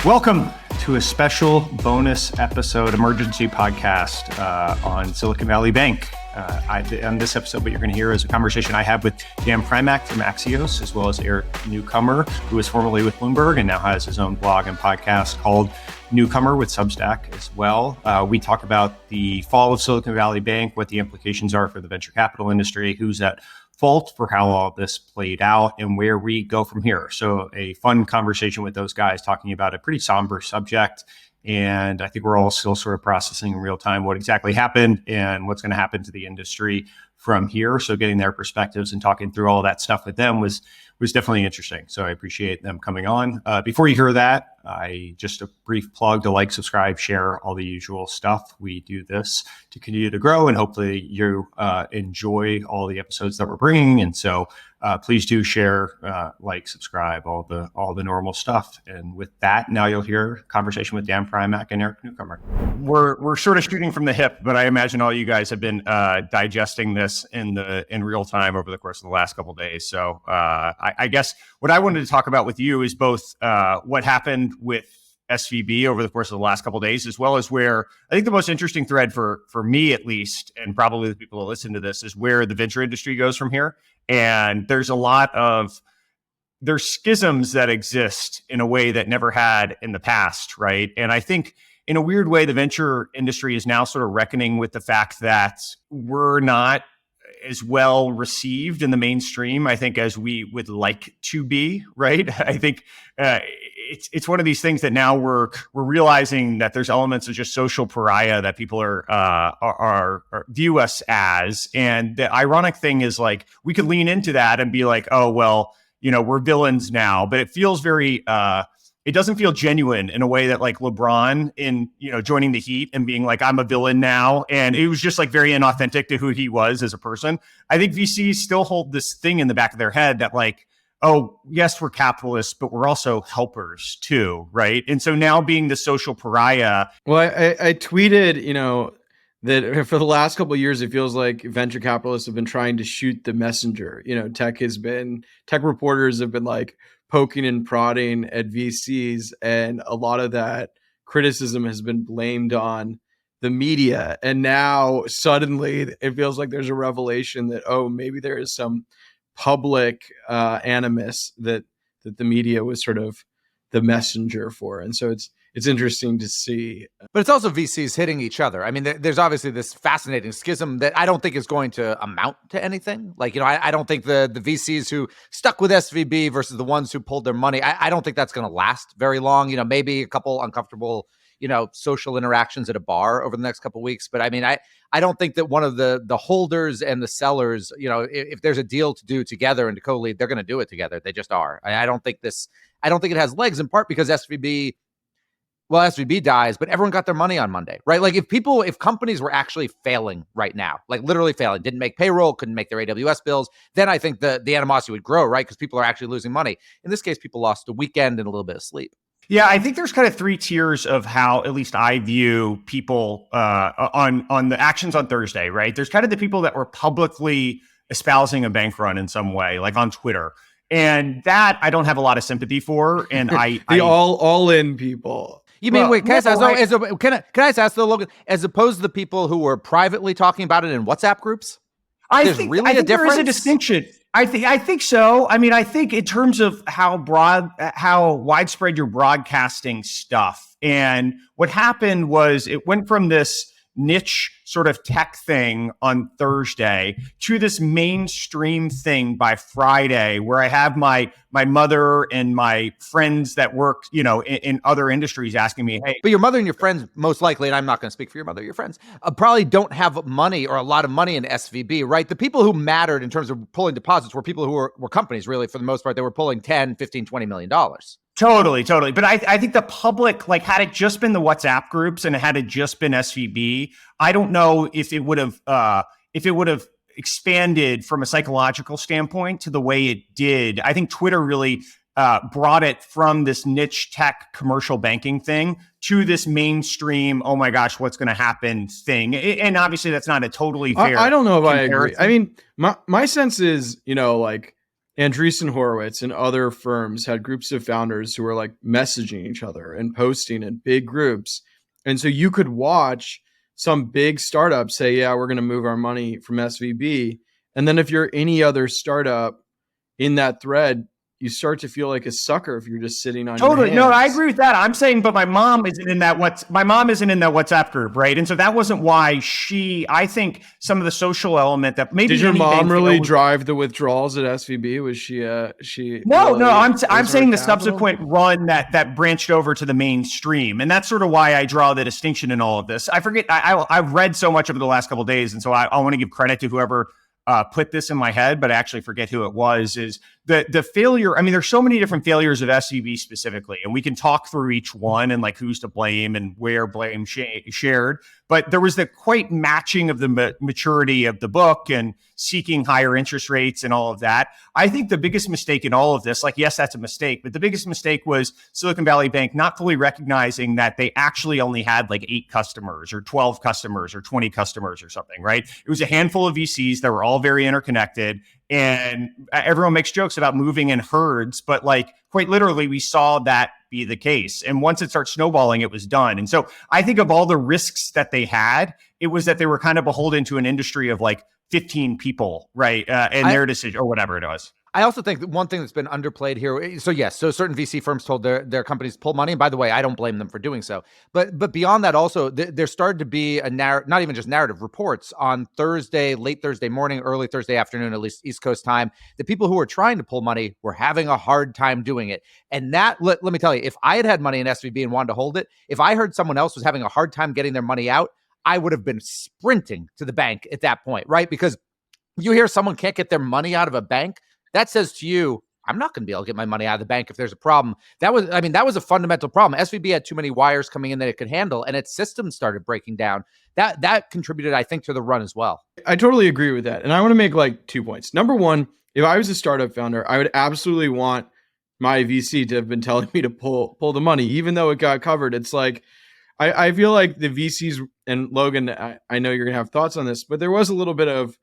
Welcome to a special bonus episode, emergency podcast on Silicon Valley Bank. On this episode, what you're going to hear is a conversation I had with Dan Primack from Axios, as well as Eric Newcomer, who was formerly with Bloomberg and now has his own blog and podcast called Newcomer with Substack as well. We talk about the fall of Silicon Valley Bank, what the implications are for the venture capital industry, who's at fault for how all this played out, and where we go from here. So a fun conversation with those guys talking about a pretty somber subject. And I think we're all still sort of processing in real time what exactly happened and what's going to happen to the industry from here. So getting their perspectives and talking through all that stuff with them was definitely interesting. So I appreciate them coming on. Before you hear that, just a brief plug to like, subscribe, share, all the usual stuff. We do this to continue to grow, and hopefully you enjoy all the episodes that we're bringing. And so please do share, like, subscribe, all the normal stuff. And with that, now you'll hear a conversation with Dan Primack and Eric Newcomer. We're sort of shooting from the hip, but I imagine all you guys have been digesting this in real time over the course of the last couple of days. So I guess what I wanted to talk about with you is both what happened with SVB over the course of the last couple of days, as well as where I think the most interesting thread for me, at least, and probably the people that listen to this, is where the venture industry goes from here. And there's schisms that exist in a way that never had in the past, right? And I think in a weird way, the venture industry is now sort of reckoning with the fact that we're not as well received in the mainstream, I think, as we would like to be, right? I think it's one of these things that now we're realizing that there's elements of just social pariah that people are view us as. And the ironic thing is, like, we could lean into that and be like, oh, well, we're villains now, but it feels very it doesn't feel genuine in a way that, like, LeBron in, joining the Heat and being like, I'm a villain now. And it was just, like, very inauthentic to who he was as a person. I think VCs still hold this thing in the back of their head that, like, oh, yes, we're capitalists, but we're also helpers too, right? And so now being the social pariah. Well, I tweeted, that for the last couple of years, it feels like venture capitalists have been trying to shoot the messenger. Tech reporters have been, like, poking and prodding at VCs, and a lot of that criticism has been blamed on the media. And now suddenly it feels like there's a revelation that, oh, maybe there is some public animus that the media was sort of the messenger for. And so it's interesting to see. But it's also VCs hitting each other. I mean, there's obviously this fascinating schism that I don't think is going to amount to anything. Like, I don't think the VCs who stuck with SVB versus the ones who pulled their money, I don't think that's going to last very long. Maybe a couple uncomfortable, social interactions at a bar over the next couple of weeks. But I mean, I don't think that one of the holders and the sellers, if there's a deal to do together and to co-lead, they're going to do it together. They just are. I don't think it has legs, in part because SVB dies, but everyone got their money on Monday, right? Like, if companies were actually failing right now, like literally failing, didn't make payroll, couldn't make their AWS bills, then I think the animosity would grow, right? Because people are actually losing money. In this case, people lost a weekend and a little bit of sleep. Yeah, I think there's kind of three tiers of how, at least I view people on the actions on Thursday, right? There's kind of the people that were publicly espousing a bank run in some way, like on Twitter. And that I don't have a lot of sympathy for. And all in people. You mean, wait, can I ask though, Logan, as opposed to the people who were privately talking about it in WhatsApp groups? I think there is a distinction. I think so. I mean, I think in terms of how widespread you're broadcasting stuff. And what happened was it went from this niche sort of tech thing on Thursday to this mainstream thing by Friday, where I have my mother and my friends that work, in other industries asking me, hey. But your mother and your friends, most likely, and I'm not going to speak for your mother, your friends, probably don't have money or a lot of money in SVB, right? The people who mattered in terms of pulling deposits were people who were companies, really, for the most part. They were pulling 10, 15, $20 million. Totally. But I think the public, like, had it just been the WhatsApp groups and had it just been SVB, I don't know if it would have expanded from a psychological standpoint to the way it did. I think Twitter really brought it from this niche tech commercial banking thing to this mainstream, oh my gosh, what's going to happen thing. And obviously that's not a totally fair I don't know if comparison. I agree. I mean, my sense is, like, Andreessen Horowitz and other firms had groups of founders who were like messaging each other and posting in big groups. And so you could watch some big startup say, yeah, we're going to move our money from SVB. And then if you're any other startup in that thread, you start to feel like a sucker if you're just sitting on Totally. your No, hands. I agree with that. I'm saying, but my mom isn't in that WhatsApp group, right? And so that wasn't why I think some of the social element that maybe Did your any mom bank really failed- drive the withdrawals at SVB? Was she? No, really I'm was saying her the capital? subsequent run that branched over to the mainstream, and that's sort of why I draw the distinction in all of this. I forget. I've read so much over the last couple of days, and so I want to give credit to whoever put this in my head, but I actually forget who it was. Is the failure? I mean, there's so many different failures of SVB specifically, and we can talk through each one and like who's to blame and where blame shared. But there was the quite matching of the maturity of the book and seeking higher interest rates and all of that. I think the biggest mistake in all of this, like, yes, that's a mistake, but the biggest mistake was Silicon Valley Bank not fully recognizing that they actually only had like 8 customers or 12 customers or 20 customers or something, right? It was a handful of VCs that were all very interconnected. And everyone makes jokes about moving in herds, but like quite literally, we saw that be the case. And once it starts snowballing, it was done. And so I think of all the risks that they had, it was that they were kind of beholden to an industry of like 15 people, right? And their decision or whatever it was. I also think that one thing that's been underplayed here. So yes, so certain VC firms told their companies to pull money. And by the way, I don't blame them for doing so. But beyond that, also there started to be a not even just narrative reports on Thursday, late Thursday morning, early Thursday afternoon, at least East Coast time. The people who were trying to pull money were having a hard time doing it. And that let me tell you, if I had money in SVB and wanted to hold it, if I heard someone else was having a hard time getting their money out, I would have been sprinting to the bank at that point, right? Because you hear someone can't get their money out of a bank. That says to you, I'm not going to be able to get my money out of the bank if there's a problem. That was a fundamental problem. SVB had too many wires coming in that it could handle, and its systems started breaking down. That contributed, I think, to the run as well. I totally agree with that. And I want to make like 2 points. Number one, if I was a startup founder, I would absolutely want my VC to have been telling me to pull the money, even though it got covered. It's like, I feel like the VCs, and Logan, I know you're going to have thoughts on this, but there was a little bit of,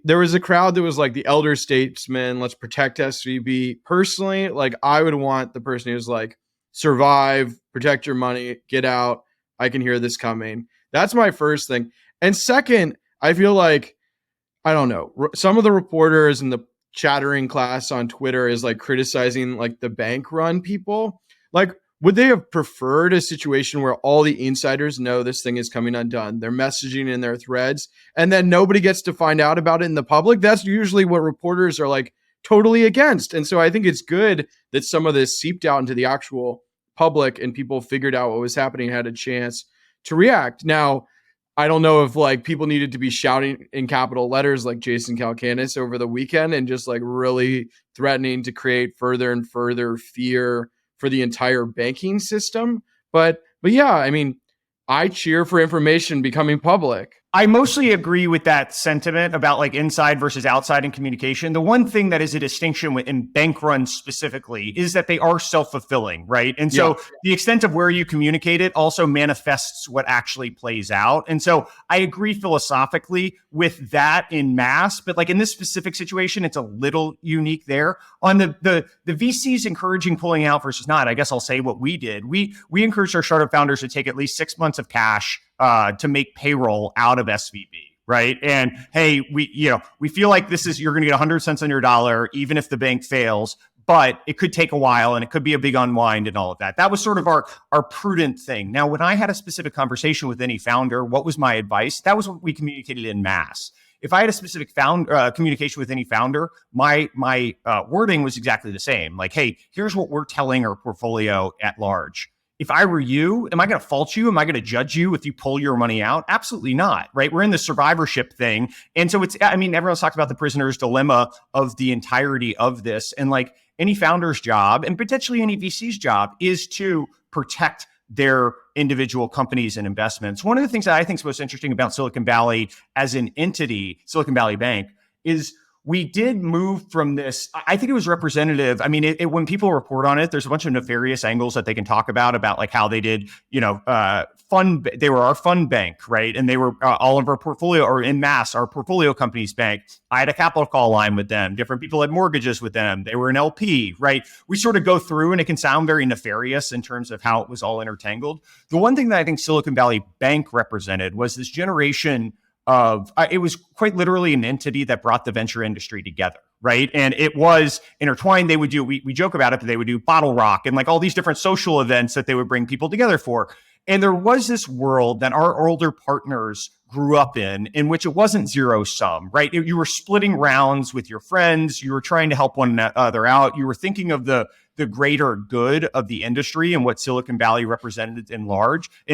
there was a crowd that was like the elder statesman, let's protect SVB. Personally, like I would want the person who's like, survive, protect your money, get out. I can hear this coming. That's my first thing. And second, I feel like, I don't know, some of the reporters in the chattering class on Twitter is like criticizing like the bank run people. Like, would they have preferred a situation where all the insiders know this thing is coming undone? They're messaging in their threads, and then nobody gets to find out about it in the public? That's usually what reporters are like totally against. And so I think it's good that some of this seeped out into the actual public and people figured out what was happening and had a chance to react. Now, I don't know if like people needed to be shouting in capital letters like Jason Calacanis over the weekend and just like really threatening to create further and further fear for the entire banking system. But yeah, I mean, I cheer for information becoming public. I mostly agree with that sentiment about like inside versus outside in communication. The one thing that is a distinction in bank runs specifically is that they are self-fulfilling, right? And so the extent of where you communicate it also manifests what actually plays out. And so I agree philosophically with that in mass, but like in this specific situation, it's a little unique there. On the VCs encouraging pulling out versus not, I guess I'll say what we did. We encouraged our startup founders to take at least 6 months of cash to make payroll out of SVB, right? And hey, we feel like you're going to get 100 cents on your dollar, even if the bank fails, but it could take a while and it could be a big unwind and all of that. That was sort of our prudent thing. Now, when I had a specific conversation with any founder, what was my advice? That was what we communicated in mass. If I had a specific communication with any founder, my wording was exactly the same. Like, hey, here's what we're telling our portfolio at large. If I were you, am I going to fault you? Am I going to judge you if you pull your money out? Absolutely not, right? We're in the survivorship thing. And so everyone's talked about the prisoner's dilemma of the entirety of this. And like any founder's job and potentially any VC's job is to protect their individual companies and investments. One of the things that I think is most interesting about Silicon Valley as an entity, Silicon Valley Bank, is we did move from this. I think it was representative. I mean, when people report on it, there's a bunch of nefarious angles that they can talk about like how they did, fund. They were our fund bank, right? And they were all of our portfolio, or in mass, our portfolio company's bank. I had a capital call line with them. Different people had mortgages with them. They were an LP, right? We sort of go through, and it can sound very nefarious in terms of how it was all intertangled. The one thing that I think Silicon Valley Bank represented was this generation of, it was quite literally an entity that brought the venture industry together, right? And it was intertwined. They would do, we joke about it, but they would do Bottle Rock and like all these different social events that they would bring people together for. And there was this world that our older partners grew up in which it wasn't zero sum, right? You were splitting rounds with your friends. You were trying to help one another out. You were thinking of the greater good of the industry and what Silicon Valley represented in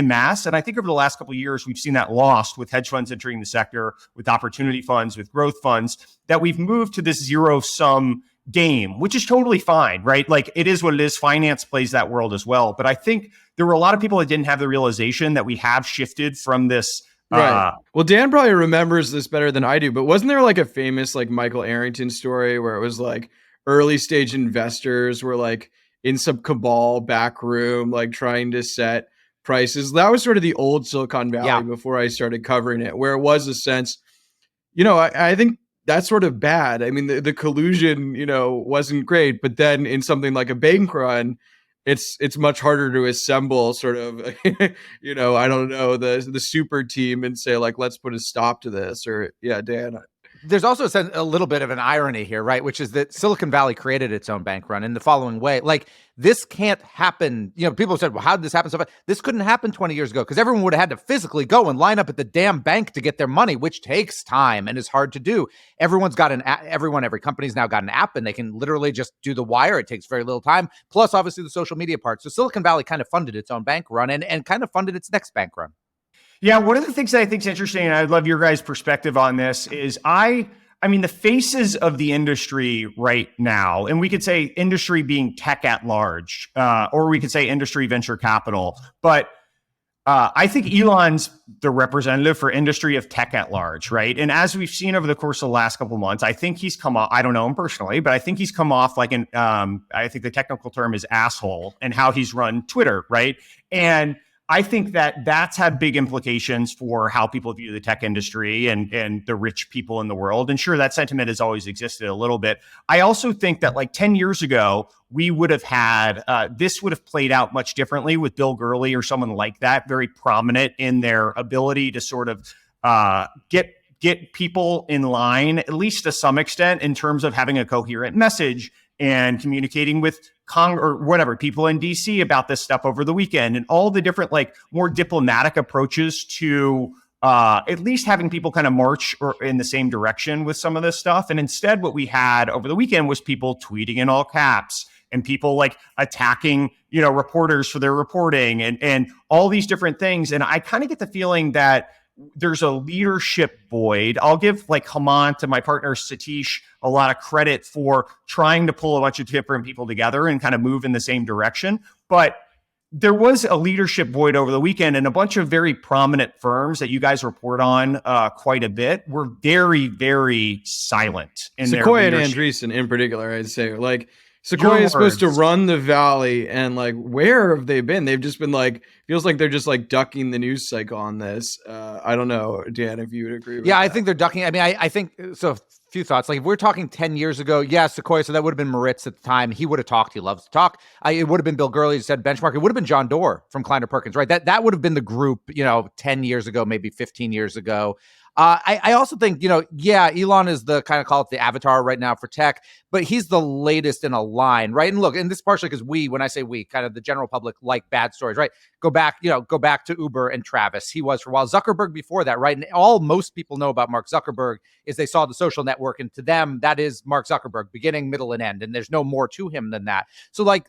mass. And I think over the last couple of years, we've seen that lost with hedge funds entering the sector, with opportunity funds, with growth funds, that we've moved to this zero sum game, which is totally fine, right? Like it is what it is. Finance plays that world as well. But I think there were a lot of people that didn't have the realization that we have shifted from this. Right. Well, Dan probably remembers this better than I do, but wasn't there like a famous like Michael Arrington story where it was like early stage investors were like in some cabal back room, like trying to set prices? That was sort of the old Silicon Valley before I started covering it, where it was a sense, I think that's sort of bad. I mean, the collusion, wasn't great, but then in something like a bank run, it's much harder to assemble sort of, I don't know, the super team and say like, let's put a stop to this. Or Dan. There's also a little bit of an irony here, right? Which is that Silicon Valley created its own bank run in the following way. Like, this can't happen. People said, well, how did this happen so fast? This couldn't happen 20 years ago because everyone would have had to physically go and line up at the damn bank to get their money, which takes time and is hard to do. Everyone's got an app. Every company's now got an app, and they can literally just do the wire. It takes very little time. Plus, obviously, the social media part. So Silicon Valley kind of funded its own bank run and kind of funded its next bank run. Yeah, one of the things that I think is interesting, and I'd love your guys' perspective on this, is I mean, the faces of the industry right now, and we could say industry being tech at large, or we could say industry venture capital, but I think Elon's the representative for industry of tech at large, right? And as we've seen over the course of the last couple of months, I think he's come off, I don't know him personally, but I think he's come off like I think the technical term is asshole, and how he's run Twitter, right? And I think that that's had big implications for how people view the tech industry and the rich people in the world. And sure, that sentiment has always existed a little bit. I also think that like 10 years ago, we would have had, this would have played out much differently with Bill Gurley or someone like that, very prominent in their ability to sort of get people in line, at least to some extent, in terms of having a coherent message and communicating with people in DC about this stuff over the weekend, and all the different like more diplomatic approaches to at least having people kind of march or in the same direction with some of this stuff. And instead, what we had over the weekend was people tweeting in all caps and people like attacking, reporters for their reporting and all these different things. And I kind of get the feeling that there's a leadership void. I'll give like Hemant and my partner Satish a lot of credit for trying to pull a bunch of different people together and kind of move in the same direction. But there was a leadership void over the weekend, and a bunch of very prominent firms that you guys report on quite a bit were very, very silent in Sequoia their and Andreessen in particular, I'd say. Like, Sequoia is supposed to run the Valley, and like, where have they been? They've just been like, feels like they're just like ducking the news cycle on this. I don't know, Dan, if you would agree with that. I think they're ducking. I mean, I think so. A few thoughts. Like, if we're talking 10 years ago, Sequoia, so that would have been Moritz at the time. He would have talked. He loves to talk. It would have been Bill Gurley who said benchmark. It would have been John Doerr from Kleiner Perkins, right? That would have been the group, 10 years ago, maybe 15 years ago. I also think, Elon is the kind of call it the avatar right now for tech, but he's the latest in a line, right? And look, and this is partially because when I say we, kind of the general public like bad stories, right? Go back to Uber and Travis. He was for a while. Zuckerberg before that, right? And most people know about Mark Zuckerberg is they saw the social network, and to them, that is Mark Zuckerberg, beginning, middle, and end. And there's no more to him than that. So like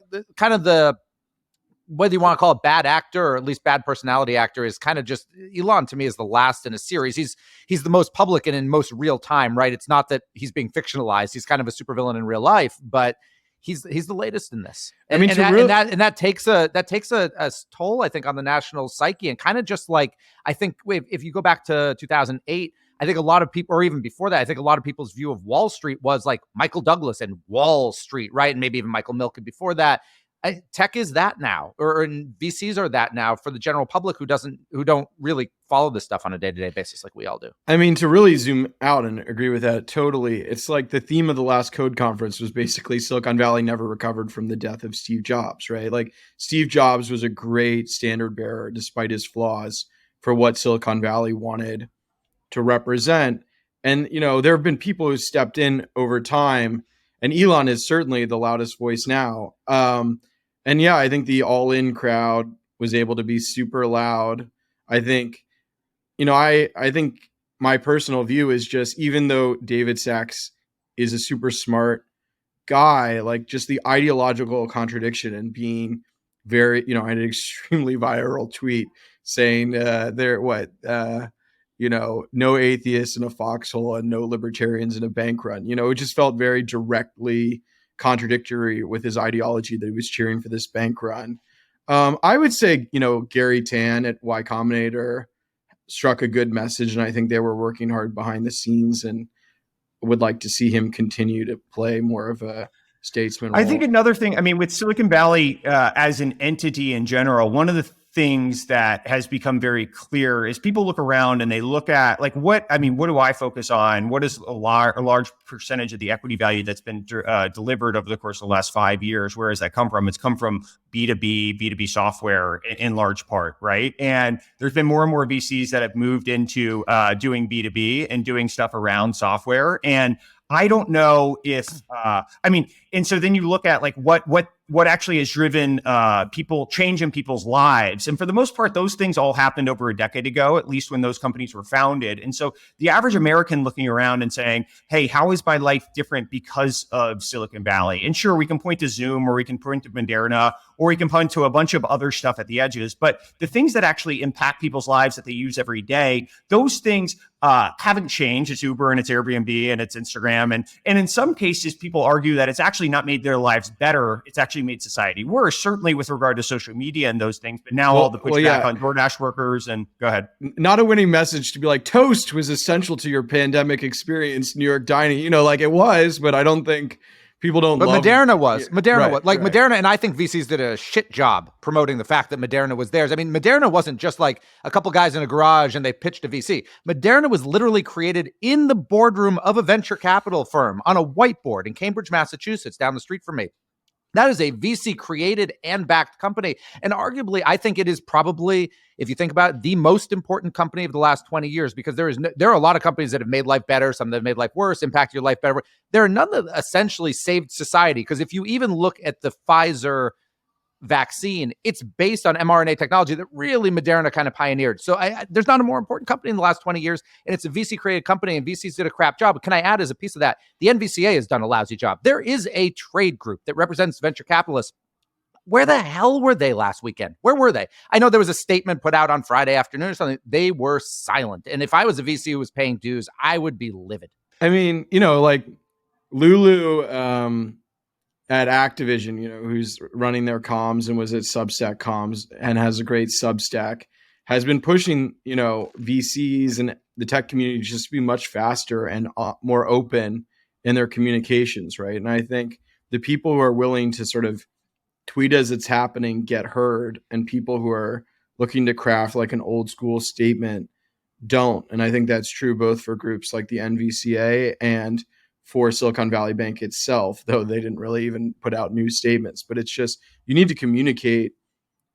whether you want to call it bad actor or at least bad personality actor is kind of just Elon to me is the last in a series. He's the most public and in most real time, right? It's not that he's being fictionalized. He's kind of a supervillain in real life, but he's the latest in this. And, that takes a toll, I think, on the national psyche, and kind of just like, I think if you go back to 2008, I think a lot of people, or even before that, I think a lot of people's view of Wall Street was like Michael Douglas and Wall Street, right? And maybe even Michael Milken before that. Tech is that now, or VCs are that now for the general public who don't really follow this stuff on a day-to-day basis like we all do. I mean, to really zoom out and agree with that totally, it's like the theme of the last Code conference was basically Silicon Valley never recovered from the death of Steve Jobs, right? Like Steve Jobs was a great standard bearer despite his flaws for what Silicon Valley wanted to represent. And, there have been people who stepped in over time, and Elon is certainly the loudest voice now. And yeah, I think the all-in crowd was able to be super loud. I think, I think my personal view is just, even though David Sachs is a super smart guy, like just the ideological contradiction and being very, I had an extremely viral tweet saying no atheists in a foxhole and no libertarians in a bank run. It just felt very directly contradictory with his ideology that he was cheering for this bank run. I would say, Gary Tan at Y Combinator struck a good message, and I think they were working hard behind the scenes and would like to see him continue to play more of a statesman role. I think another thing, with Silicon Valley as an entity in general, one of the things that has become very clear is people look around and they look at what do I focus on? What is a large percentage of the equity value that's been delivered over the course of the last 5 years? Where has that come from? It's come from B2B software in large part, right? And there's been more and more VCs that have moved into doing B2B and doing stuff around software. And I don't know if, and so then you look at what actually has driven change in people's lives. And for the most part, those things all happened over a decade ago, at least when those companies were founded. And so the average American looking around and saying, hey, how is my life different because of Silicon Valley? And sure, we can point to Zoom, or we can point to Moderna, or we can point to a bunch of other stuff at the edges. But the things that actually impact people's lives that they use every day, those things haven't changed. It's Uber and it's Airbnb and it's Instagram. And in some cases, people argue that it's actually not made their lives better. It's actually made society worse, certainly with regard to social media and those things. But now all the pushback on DoorDash workers, and go ahead. Not a winning message to be like, toast was essential to your pandemic experience, New York dining, it was, but I don't think people don't love it. Moderna was. Moderna, and I think VCs did a shit job promoting the fact that Moderna was theirs. Moderna wasn't just like a couple guys in a garage and they pitched a VC. Moderna was literally created in the boardroom of a venture capital firm on a whiteboard in Cambridge, Massachusetts, down the street from me. That is a VC created and backed company. And arguably, I think it is probably, if you think about it, the most important company of the last 20 years, because there are a lot of companies that have made life better, some that have made life worse, impacted your life better. There are none that essentially saved society. Because if you even look at the Pfizer vaccine, it's based on mRNA technology that really Moderna kind of pioneered. So there's not a more important company in the last 20 years, and it's a VC created company, and VCs did a crap job. But can I add as a piece of that, the NVCA has done a lousy job. There is a trade group that represents venture capitalists. Where the hell were they last weekend? Where were they? I know there was a statement put out on Friday afternoon or something. They were silent. And if I was a VC who was paying dues, I would be livid. Lulu, at Activision, who's running their comms and was at Substack Comms and has a great Substack, has been pushing, VCs and the tech community to just be much faster and more open in their communications, right? And I think the people who are willing to sort of tweet as it's happening get heard, and people who are looking to craft like an old school statement don't. And I think that's true both for groups like the NVCA and for Silicon Valley Bank itself, though they didn't really even put out new statements. But it's just, you need to communicate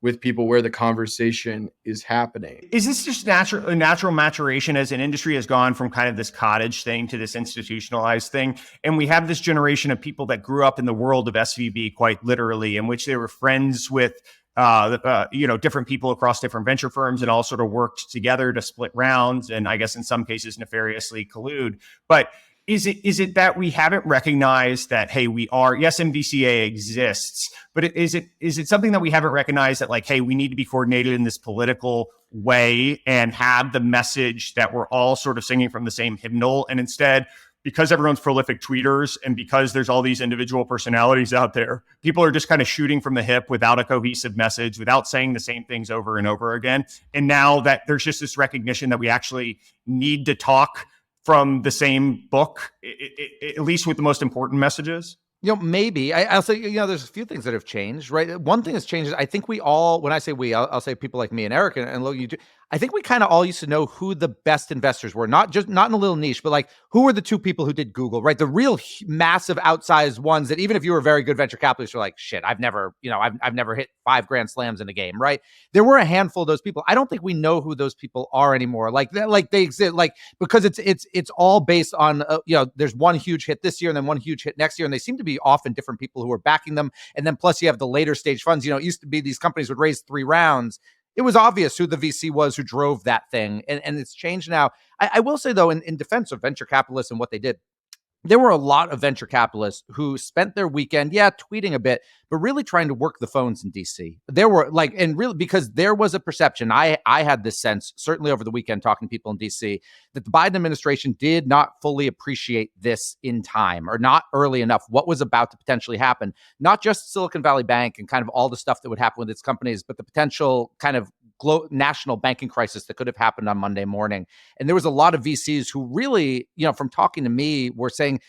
with people where the conversation is happening. Is this just a natural maturation as an industry has gone from kind of this cottage thing to this institutionalized thing? And we have this generation of people that grew up in the world of SVB quite literally, in which they were friends with different people across different venture firms and all sort of worked together to split rounds and I guess in some cases nefariously collude. But is it that we haven't recognized that, hey, yes, MVCA exists, but is it something that we haven't recognized that hey, we need to be coordinated in this political way and have the message that we're all sort of singing from the same hymnal, and instead, because everyone's prolific tweeters and because there's all these individual personalities out there, people are just kind of shooting from the hip without a cohesive message, without saying the same things over and over again. And now that there's just this recognition that we actually need to talk from the same book, at least with the most important messages? Maybe. I'll say, there's a few things that have changed, right? One thing that's changed is I think we all, when I say we, I'll say people like me and Eric and Logan, I think we kind of all used to know who the best investors were, not in a little niche, but like who were the two people who did Google, right? The real massive outsized ones that even if you were a very good venture capitalist, you're like, shit, I've never hit 5 grand slams in a game, right? There were a handful of those people. I don't think we know who those people are anymore. Like they exist, like, because it's all based on, there's one huge hit this year and then one huge hit next year. And they seem to be often different people who are backing them. And then plus you have the later stage funds. It used to be these companies would raise 3 rounds. It was obvious who the VC was who drove that thing. And it's changed now. I will say, though, in defense of venture capitalists and what they did, there were a lot of venture capitalists who spent their weekend, tweeting a bit, but really trying to work the phones in DC. There were because there was a perception. I had this sense, certainly over the weekend, talking to people in DC, that the Biden administration did not fully appreciate this in time or not early enough, what was about to potentially happen. Not just Silicon Valley Bank and kind of all the stuff that would happen with its companies, but the potential kind of national banking crisis that could have happened on Monday morning. And there was a lot of VCs who really, from talking to me, were saying,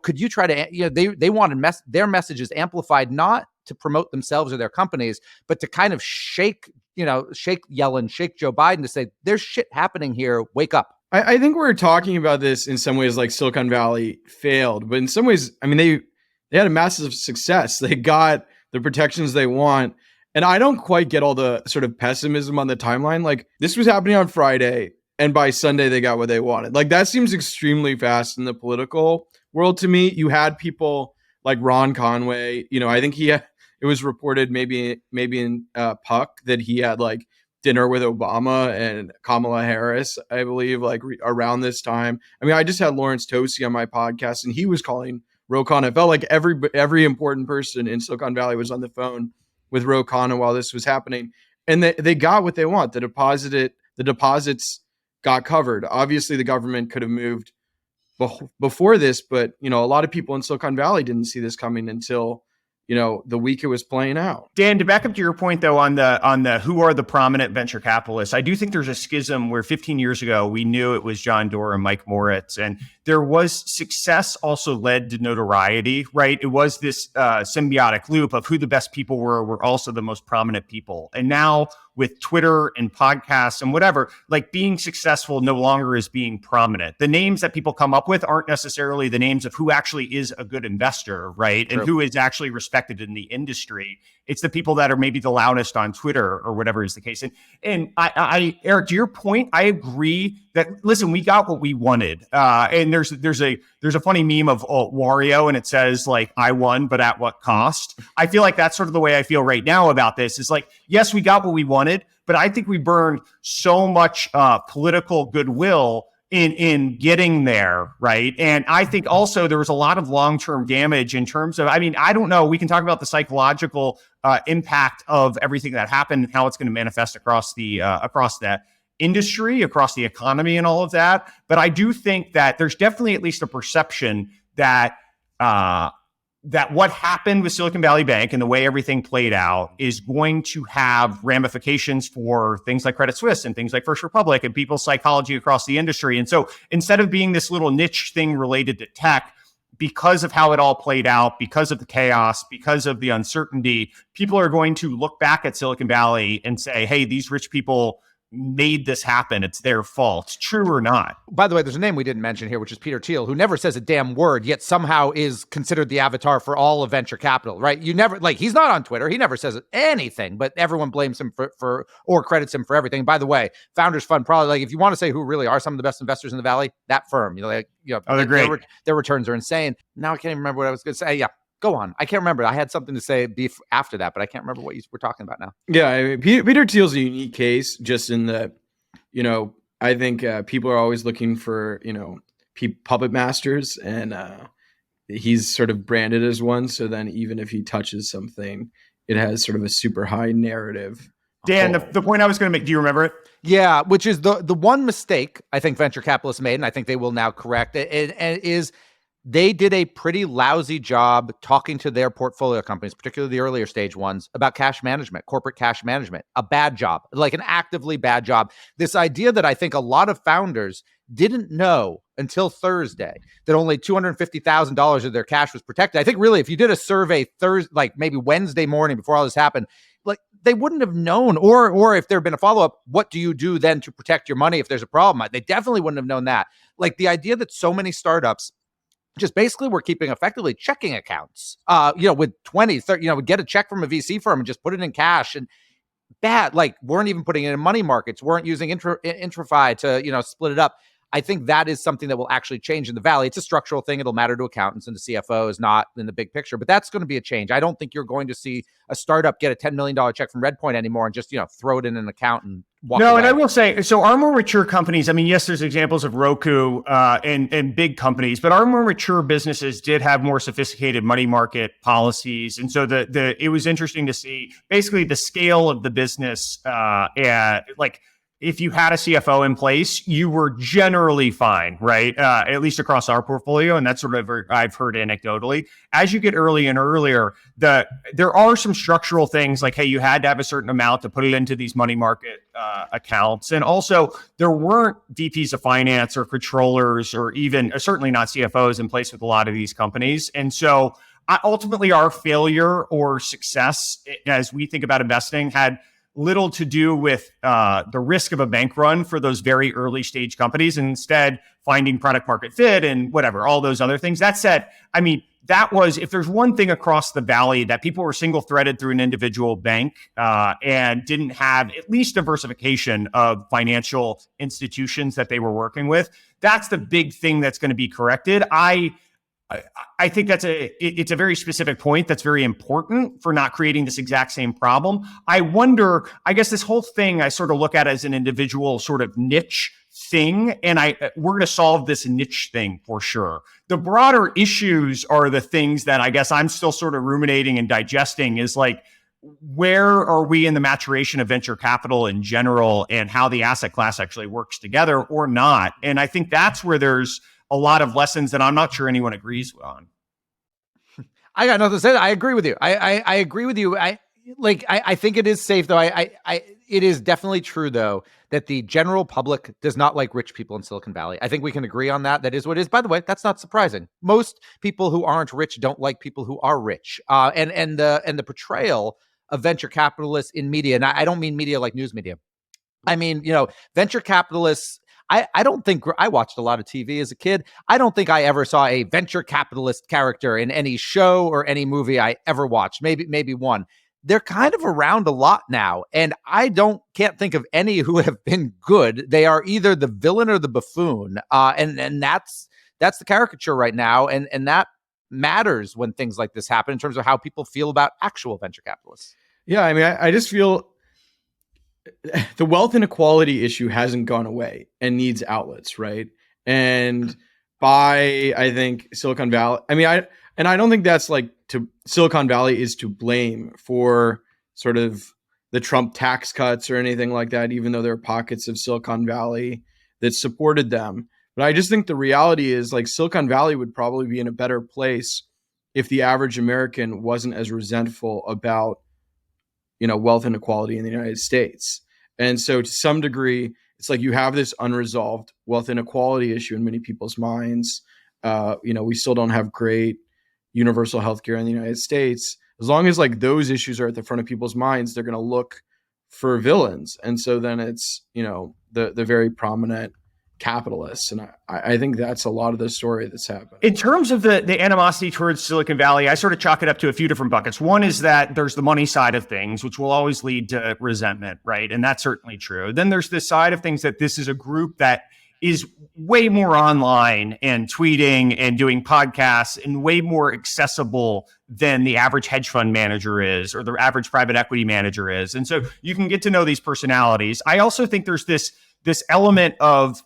could you try to, they wanted their messages amplified, not to promote themselves or their companies, but to kind of shake Yellen, shake Joe Biden to say, there's shit happening here. Wake up. I think we're talking about this in some ways like Silicon Valley failed, but in some ways, I mean, they had a massive success. They got the protections they want. And I don't quite get all the sort of pessimism on the timeline. Like, this was happening on Friday, and by Sunday, they got what they wanted. Like, that seems extremely fast in the political world to me. You had people like Ron Conway. I think it was reported maybe in Puck that he had like dinner with Obama and Kamala Harris, I believe, around this time. I mean, I just had Lawrence Tosi on my podcast, and he was calling Ro Khanna. It felt like every important person in Silicon Valley was on the phone with Ro Khanna while this was happening. And they got what they want. The deposits got covered. Obviously, the government could have moved before this, but, a lot of people in Silicon Valley didn't see this coming until, the week it was playing out. Dan, to back up to your point, though, on the who are the prominent venture capitalists, I do think there's a schism where 15 years ago, we knew it was John Doerr and Mike Moritz, and there was success also led to notoriety, right? It was this symbiotic loop of who the best people were also the most prominent people. And now with Twitter and podcasts and whatever, like, being successful no longer is being prominent. The names that people come up with aren't necessarily the names of who actually is a good investor, right? True. And who is actually respected in the industry. It's the people that are maybe the loudest on Twitter or whatever is the case. And I Eric, to your point, I agree that, listen, we got what we wanted. And there's a funny meme of Wario, and it says like, I won, but at what cost? I feel like that's sort of the way I feel right now about this. Is like, yes, we got what we wanted, but I think we burned so much political goodwill in getting there, right? And I think also there was a lot of long-term damage in terms of, I mean, I don't know, we can talk about the psychological impact of everything that happened and how it's going to manifest across that industry, across the economy and all of that. But I do think that there's definitely at least a perception that that what happened with Silicon Valley Bank and the way everything played out is going to have ramifications for things like Credit Suisse and things like First Republic and people's psychology across the industry. And so instead of being this little niche thing related to tech, because of how it all played out, because of the chaos, because of the uncertainty, people are going to look back at Silicon Valley and say, hey, these rich people made this happen. It's their fault. True or not? By the way, there's a name we didn't mention here, which is Peter Thiel, who never says a damn word, yet somehow is considered the avatar for all of venture capital, right? You never, like, he's not on Twitter. He never says anything, but everyone blames him for or credits him for everything. By the way, Founders Fund, probably, like, if you want to say who really are some of the best investors in the Valley, that firm, they're great. Their returns are insane. Now I can't even remember what I was going to say. Yeah. Go on. I can't remember. I had something to say after that, but I can't remember what you were talking about now. Yeah, I mean, Peter Thiel's a unique case, just in that, I think people are always looking for, puppet masters, and he's sort of branded as one. So then even if he touches something, it has sort of a super high narrative. Dan, the point I was going to make, do you remember it? Yeah, which is the one mistake I think venture capitalists made, and I think they will now correct it, and is they did a pretty lousy job talking to their portfolio companies, particularly the earlier stage ones, about cash management, corporate cash management. A bad job, like an actively bad job. This idea that I think a lot of founders didn't know until Thursday that only $250,000 of their cash was protected. I think really, if you did a survey Thursday, like maybe Wednesday morning before all this happened, like they wouldn't have known, or if there had been a follow-up, what do you do then to protect your money if there's a problem? They definitely wouldn't have known that. Like the idea that so many startups just basically we're keeping effectively checking accounts, with 20, 30, we get a check from a VC firm and just put it in cash, and like weren't even putting it in money markets, weren't using IntraFi to, split it up. I think that is something that will actually change in the Valley. It's a structural thing. It'll matter to accountants and the CFOs, not in the big picture, but that's going to be a change. I don't think you're going to see a startup get a $10 million check from Redpoint anymore and just, throw it in an account and walk away. And I will say, so our more mature companies, I mean, yes, there's examples of Roku and big companies, but our more mature businesses did have more sophisticated money market policies. And so it was interesting to see basically the scale of the business, if you had a CFO in place, you were generally fine, right? At least across our portfolio. And that's sort of I've heard anecdotally. As you get early and earlier, there are some structural things like, hey, you had to have a certain amount to put it into these money market accounts. And also there weren't VPs of finance or controllers or even certainly not CFOs in place with a lot of these companies. And so ultimately our failure or success as we think about investing had little to do with the risk of a bank run for those very early stage companies, and instead finding product market fit and whatever, all those other things. That said, I mean, that was, if there's one thing across the Valley that people were single threaded through an individual bank and didn't have at least diversification of financial institutions that they were working with, that's the big thing that's going to be corrected. I think it's a very specific point that's very important for not creating this exact same problem. I wonder, I guess this whole thing I sort of look at as an individual sort of niche thing, and we're going to solve this niche thing for sure. The broader issues are the things that I guess I'm still sort of ruminating and digesting is like, where are we in the maturation of venture capital in general and how the asset class actually works together or not? And I think that's where there's a lot of lessons that I'm not sure anyone agrees on. I got nothing to say. I agree with you. I agree with you. I think it is safe though. It is definitely true though that the general public does not like rich people in Silicon Valley. I think we can agree on that. That is what it is. By the way, that's not surprising. Most people who aren't rich don't like people who are rich. And the portrayal of venture capitalists in media, and I don't mean media like news media. I mean, venture capitalists. I don't think I watched a lot of TV as a kid. I don't think I ever saw a venture capitalist character in any show or any movie I ever watched. Maybe one. They're kind of around a lot now, and I can't think of any who have been good. They are either the villain or the buffoon, and that's the caricature right now, and that matters when things like this happen in terms of how people feel about actual venture capitalists. Yeah, I mean, I just feel the wealth inequality issue hasn't gone away and needs outlets, right? And I think Silicon Valley, I don't think that's Silicon Valley is to blame for sort of the Trump tax cuts or anything like that, even though there are pockets of Silicon Valley that supported them. But I just think the reality is Silicon Valley would probably be in a better place if the average American wasn't as resentful about wealth inequality in the United States. And so to some degree, it's like you have this unresolved wealth inequality issue in many people's minds. We still don't have great universal healthcare in the United States. As long as those issues are at the front of people's minds, they're going to look for villains. And so then it's, the very prominent capitalists. And I think that's a lot of the story that's happened. In terms of the animosity towards Silicon Valley, I sort of chalk it up to a few different buckets. One is that there's the money side of things, which will always lead to resentment, right? And that's certainly true. Then there's this side of things that this is a group that is way more online and tweeting and doing podcasts and way more accessible than the average hedge fund manager is or the average private equity manager is. And so you can get to know these personalities. I also think there's this element of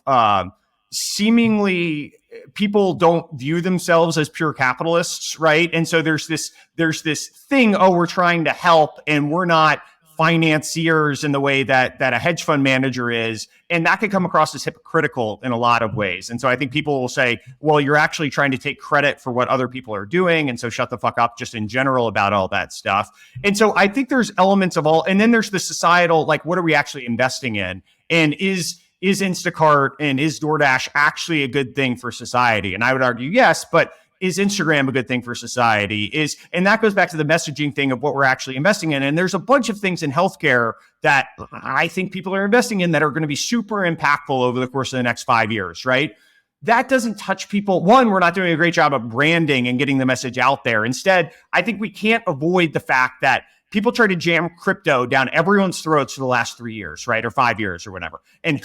seemingly people don't view themselves as pure capitalists, right? And so there's this thing, we're trying to help and we're not financiers in the way that a hedge fund manager is. And that could come across as hypocritical in a lot of ways. And so I think people will say, well, you're actually trying to take credit for what other people are doing. And so shut the fuck up just in general about all that stuff. And so I think there's elements of all, and then there's the societal, like, what are we actually investing in? And is Instacart and is DoorDash actually a good thing for society? And I would argue yes, but is Instagram a good thing for society? And that goes back to the messaging thing of what we're actually investing in. And there's a bunch of things in healthcare that I think people are investing in that are going to be super impactful over the course of the next 5 years, right? That doesn't touch people. One, we're not doing a great job of branding and getting the message out there. Instead, I think we can't avoid the fact that people try to jam crypto down everyone's throats for the last 3 years, right? Or 5 years or whatever. And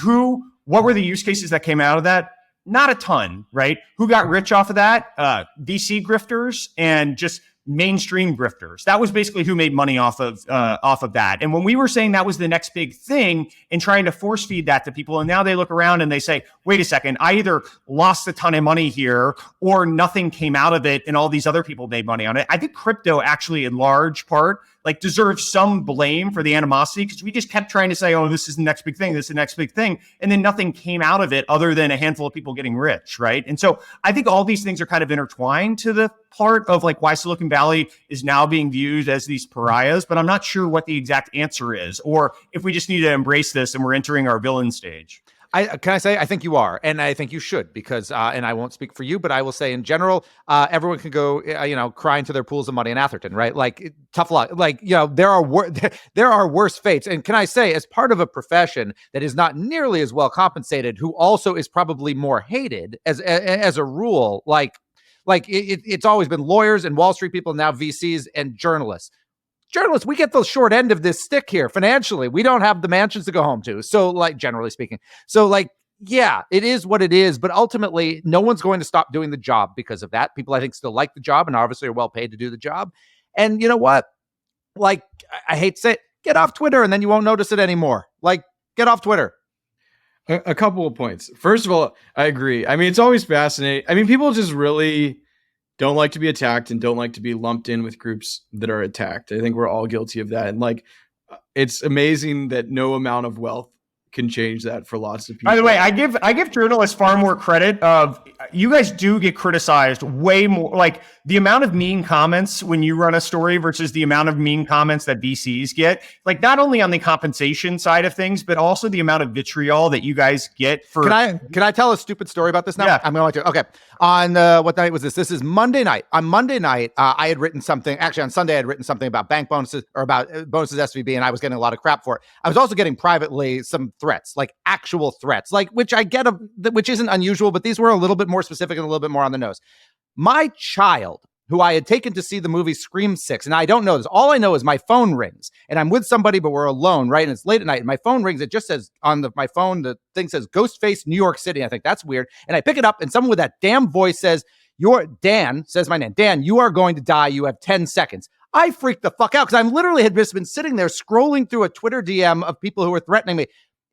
what were the use cases that came out of that? Not a ton, right? Who got rich off of that? VC grifters and just mainstream grifters. That was basically who made money off of that. And when we were saying that was the next big thing and trying to force feed that to people, and now they look around and they say, wait a second, I either lost a ton of money here or nothing came out of it and all these other people made money on it. I think crypto actually in large part like deserves some blame for the animosity because we just kept trying to say, oh, this is the next big thing. This is the next big thing. And then nothing came out of it other than a handful of people getting rich, right? And so I think all these things are kind of intertwined to the part of like why Silicon Valley is now being viewed as these pariahs, but I'm not sure what the exact answer is, or if we just need to embrace this and we're entering our villain stage. I think you are, and I think you should, because, and I won't speak for you, but I will say in general, everyone can go, cry into their pools of money in Atherton, right? Like, tough luck. Like, there are worse fates. And can I say, as part of a profession that is not nearly as well compensated, who also is probably more hated as a rule, it's always been lawyers and Wall Street people, now VCs and journalists. Journalists, we get the short end of this stick here financially. We don't have the mansions to go home to. So, like, generally speaking. So, like, yeah, it is what it is. But ultimately, no one's going to stop doing the job because of that. People, I think, still like the job and obviously are well paid to do the job. And you know what? Like, I hate to say it, get off Twitter and then you won't notice it anymore. Like, get off Twitter. A couple of points. First of all, I agree. I mean, it's always fascinating. I mean, people just really don't like to be attacked and don't like to be lumped in with groups that are attacked. I think we're all guilty of that. And like, it's amazing that no amount of wealth can change that for lots of people. By the way, I give journalists far more credit of you guys do get criticized way more. Like the amount of mean comments when you run a story versus the amount of mean comments that VCs get, like not only on the compensation side of things, but also the amount of vitriol that you guys get for. Can I tell a stupid story about this now? Yeah. I'm going to. Okay. On what night was this? This is Monday night. On Monday night, I had written something. Actually, on Sunday, I had written something about bank bonuses or about bonuses SVB, and I was getting a lot of crap for it. I was also getting privately some threats, like actual threats, like which I get, which isn't unusual, but these were a little bit more specific and a little bit more on the nose. My child, who I had taken to see the movie Scream 6, and I don't know this. All I know is my phone rings, and I'm with somebody, but we're alone, right? And it's late at night, and my phone rings. It just says on my phone, the thing says Ghostface, New York City. I think that's weird. And I pick it up, and someone with that damn voice says, Dan, says my name. Dan, you are going to die. You have 10 seconds. I freaked the fuck out because I literally had just been sitting there scrolling through a Twitter DM of people who were threatening me.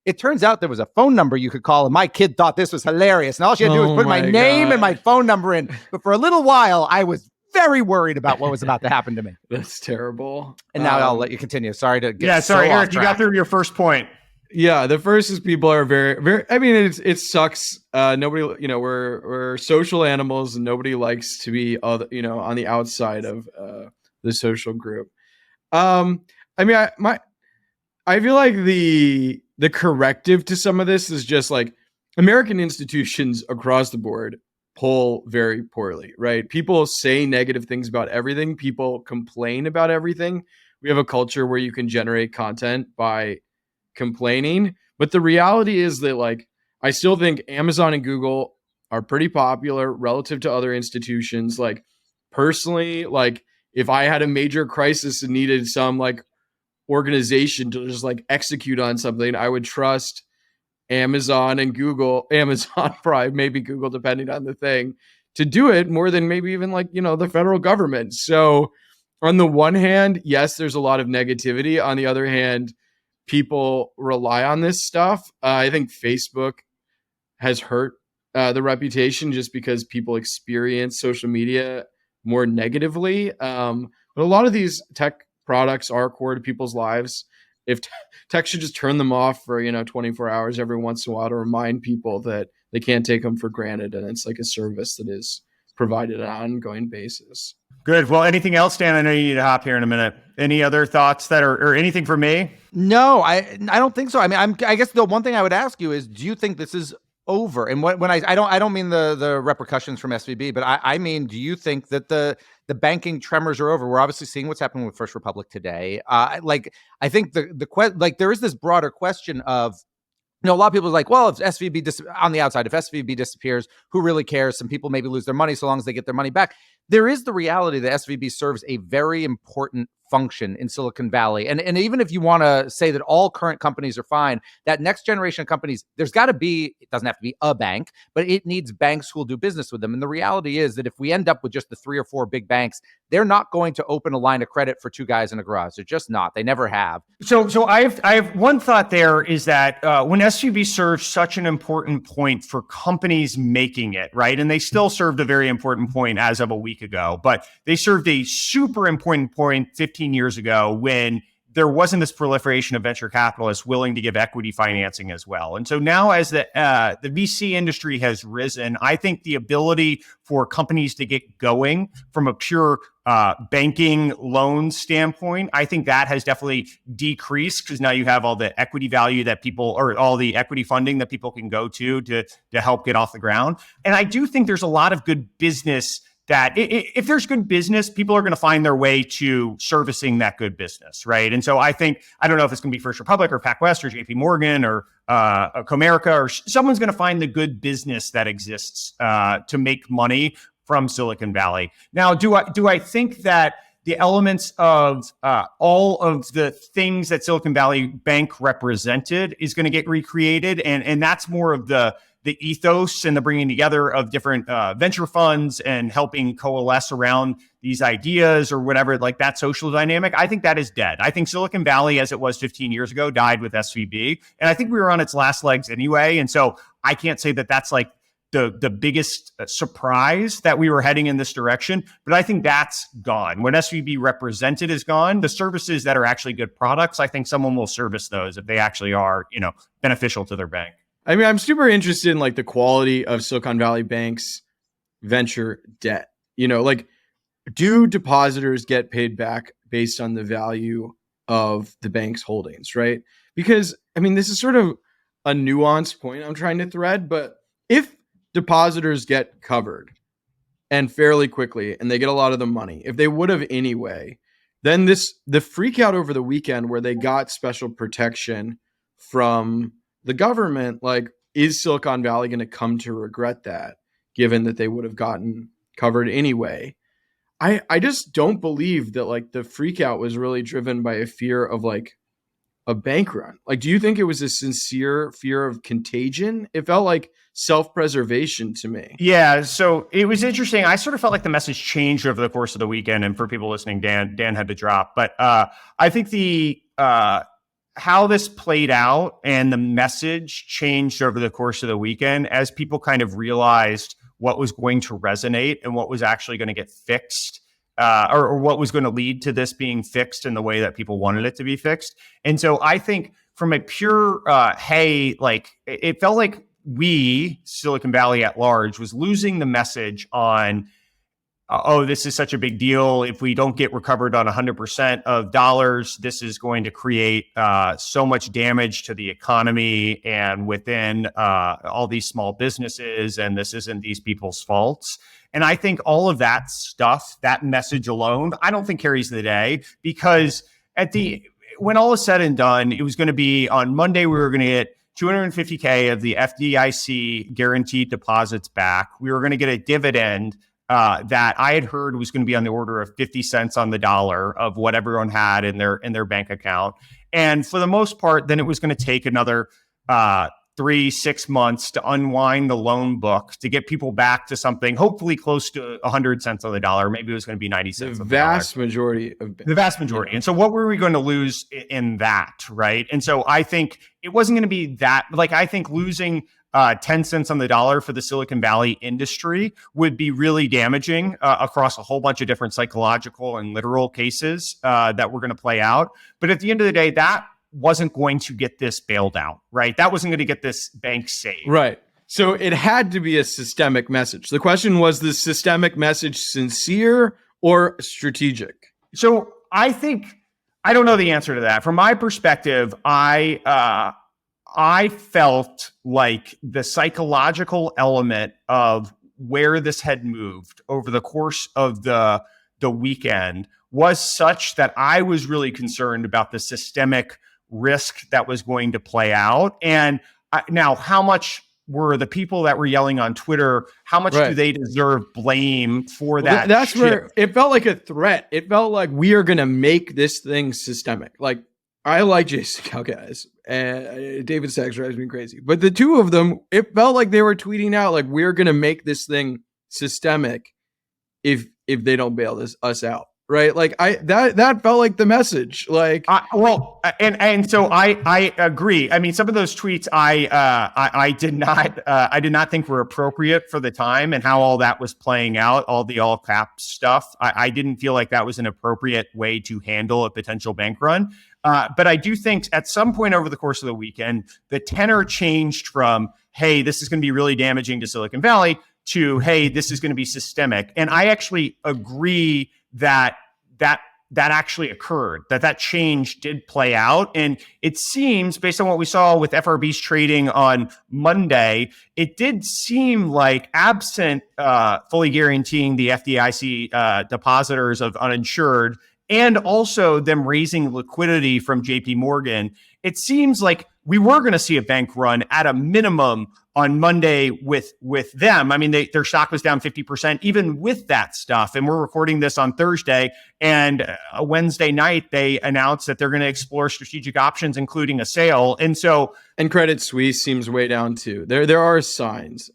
It turns out there was a phone number you could call, and my kid thought this was hilarious. And all she had to do was put my name and my phone number in. But for a little while, I was very worried about what was about to happen to me. That's terrible. And now I'll let you continue. Sorry to get Eric, you got through your first point. Yeah, the first is people are very, very. I mean, it sucks. Nobody, we're social animals, and nobody likes to be, on the outside of the social group. I mean, I feel like the corrective to some of this is just like American institutions across the board poll very poorly, right? People say negative things about everything. People complain about everything. We have a culture where you can generate content by complaining. But the reality is that, like, I still think Amazon and Google are pretty popular relative to other institutions. Like, personally, like, if I had a major crisis and needed some, like, organization to just, like, execute on something, I would trust Amazon and Google, Amazon, probably maybe Google, depending on the thing, to do it more than maybe even like, the federal government. So on the one hand, yes, there's a lot of negativity. On the other hand, people rely on this stuff. I think Facebook has hurt the reputation just because people experience social media more negatively. But a lot of these tech products are core to people's lives. if tech should just turn them off for 24 hours every once in a while to remind people that they can't take them for granted, and it's like a service that is provided on an ongoing basis. Good. Well, anything else, Dan? I know you need to hop here in a minute. Any other thoughts that are, or anything for me? No, I don't think so. I mean, I guess the one thing I would ask you is, do you think this is over? And when I don't mean the repercussions from SVB, but I mean, do you think that the banking tremors are over? We're obviously seeing what's happening with First Republic today. I think there is this broader question of, a lot of people are like, well, if SVB on the outside, if SVB disappears, who really cares? Some people maybe lose their money so long as they get their money back. There is the reality that SVB serves a very important function in Silicon Valley. And even if you want to say that all current companies are fine, that next generation of companies, there's got to be, it doesn't have to be a bank, but it needs banks who will do business with them. And the reality is that if we end up with just the 3 or 4 big banks, they're not going to open a line of credit for 2 guys in a garage. They're just not. They never have. So I have one thought there is that when SVB serves such an important point for companies making it, right? And they still served a very important point as of a week ago, but they served a super important point 15 years ago when there wasn't this proliferation of venture capitalists willing to give equity financing as well. And so now as the VC industry has risen, I think the ability for companies to get going from a pure banking loan standpoint, I think that has definitely decreased because now you have all the equity value that people, or all the equity funding that people can go to help get off the ground. And I do think there's a lot of good business that if there's good business, people are going to find their way to servicing that good business, right? And so I think, I don't know if it's going to be First Republic or PacWest or JP Morgan or Comerica, or someone's going to find the good business that exists to make money from Silicon Valley. Now, do I think that the elements of all of the things that Silicon Valley Bank represented is going to get recreated? And that's more of the ethos and the bringing together of different venture funds and helping coalesce around these ideas or whatever, like that social dynamic. I think that is dead. I think Silicon Valley, as it was 15 years ago, died with SVB. And I think we were on its last legs anyway. And so I can't say that that's like the biggest surprise that we were heading in this direction, but I think that's gone. What SVB represented is gone. The services that are actually good products, I think someone will service those if they actually are, beneficial to their bank. I mean, I'm super interested in like the quality of Silicon Valley Bank's venture debt. Do depositors get paid back based on the value of the bank's holdings, right? Because, I mean, this is sort of a nuanced point I'm trying to thread, but if depositors get covered and fairly quickly and they get a lot of the money, if they would have anyway, then the freak out over the weekend where they got special protection from the government, like, is Silicon Valley going to come to regret that, given that they would have gotten covered anyway? I just don't believe that like the freak out was really driven by a fear of like a bank run. Like, do you think it was a sincere fear of contagion? It felt like self-preservation to me. Yeah, so it was interesting. I sort of felt like the message changed over the course of the weekend. And for people listening, Dan had to drop. But I think the how this played out and the message changed over the course of the weekend as people kind of realized what was going to resonate and what was actually going to get fixed, or what was going to lead to this being fixed in the way that people wanted it to be fixed. And so I think from a pure, it felt like we, Silicon Valley at large, was losing the message on, this is such a big deal. If we don't get recovered on 100% of dollars, this is going to create so much damage to the economy and within all these small businesses, and this isn't these people's faults. And I think all of that stuff, that message alone, I don't think carries the day, because when all is said and done, it was going to be on Monday, we were going to get $250K of the FDIC guaranteed deposits back. We were going to get a dividend that I had heard was going to be on the order of 50 cents on the dollar of what everyone had in their bank account. And for the most part, then it was going to take another 3-6 months to unwind the loan book to get people back to something hopefully close to 100 cents on the dollar. Maybe it was going to be 90 cents. The vast majority. And so what were we going to lose in that, right? And so I think it wasn't going to be that, like, I think losing 10 cents on the dollar for the Silicon Valley industry would be really damaging across a whole bunch of different psychological and literal cases that were going to play out. But at the end of the day, that wasn't going to get this bailed out, right? That wasn't going to get this bank saved. Right. So it had to be a systemic message. The question was the systemic message sincere or strategic? So I think, I don't know the answer to that. From my perspective, I felt like the psychological element of where this had moved over the course of the weekend was such that I was really concerned about the systemic risk that was going to play out. And now, how much were the people that were yelling on Twitter, how much do they deserve blame for that? That's where it felt like a threat. It felt like we are going to make this thing systemic. Like, I like Jason Calcas and David Sachs drives me crazy. But the two of them, it felt like they were tweeting out like, we're going to make this thing systemic if they don't bail us out. Right. Like that felt like the message. Like, and so I agree. I mean, some of those tweets I did not think were appropriate for the time and how all that was playing out, all the all caps stuff. I didn't feel like that was an appropriate way to handle a potential bank run. But I do think at some point over the course of the weekend, the tenor changed from, hey, this is going to be really damaging to Silicon Valley to, hey, this is going to be systemic. And I actually agree that actually occurred, that change did play out. And it seems, based on what we saw with FRB's trading on Monday, it did seem like, absent fully guaranteeing the FDIC depositors of uninsured, and also them raising liquidity from JP Morgan, it seems like we were going to see a bank run at a minimum on Monday with them. I mean, their stock was down 50%, even with that stuff. And we're recording this on Thursday. And Wednesday night, they announced that they're going to explore strategic options, including a sale. And Credit Suisse seems way down too. There are signs.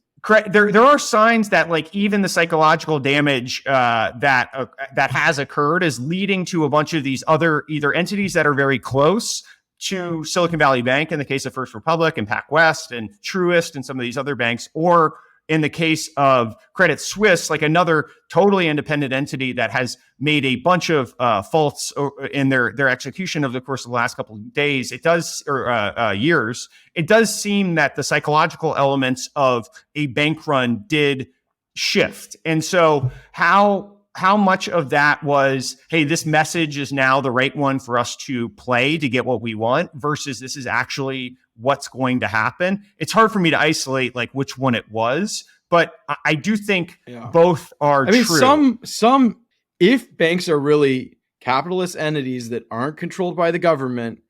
There are signs that, like, even the psychological damage that has occurred is leading to a bunch of these other either entities that are very close to Silicon Valley Bank in the case of First Republic and PacWest and Truist and some of these other banks, or in the case of Credit Suisse, like another totally independent entity that has made a bunch of faults in their execution over the course of the last couple of days. It does, or years. It does seem that the psychological elements of a bank run did shift. And so how much of that was, hey, this message is now the right one for us to play to get what we want, versus this is actually what's going to happen? It's hard for me to isolate like which one it was, but I do think both are true. I mean, some if banks are really capitalist entities that aren't controlled by the government,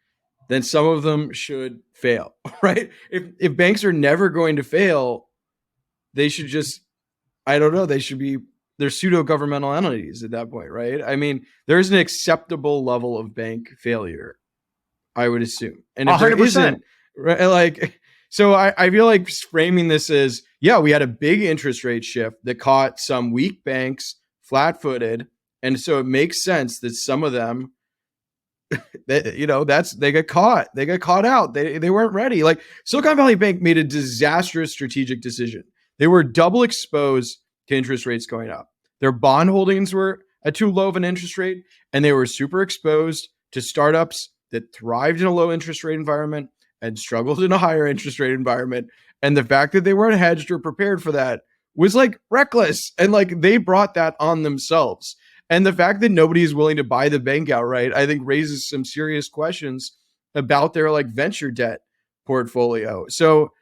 then some of them should fail, right? If banks are never going to fail, they should just, I don't know, they're pseudo-governmental entities at that point, right? I mean, there's an acceptable level of bank failure, I would assume. And if 100%. There isn't, right, like, so I feel like framing this as, we had a big interest rate shift that caught some weak banks flat-footed. And so it makes sense that some of them, they got caught. They got caught out. They weren't ready. Like, Silicon Valley Bank made a disastrous strategic decision. They were double exposed to interest rates going up. Their bond holdings were at too low of an interest rate, and they were super exposed to startups that thrived in a low interest rate environment and struggled in a higher interest rate environment. And the fact that they weren't hedged or prepared for that was like reckless. And like, they brought that on themselves. And the fact that nobody is willing to buy the bank outright, I think raises some serious questions about their like venture debt portfolio. So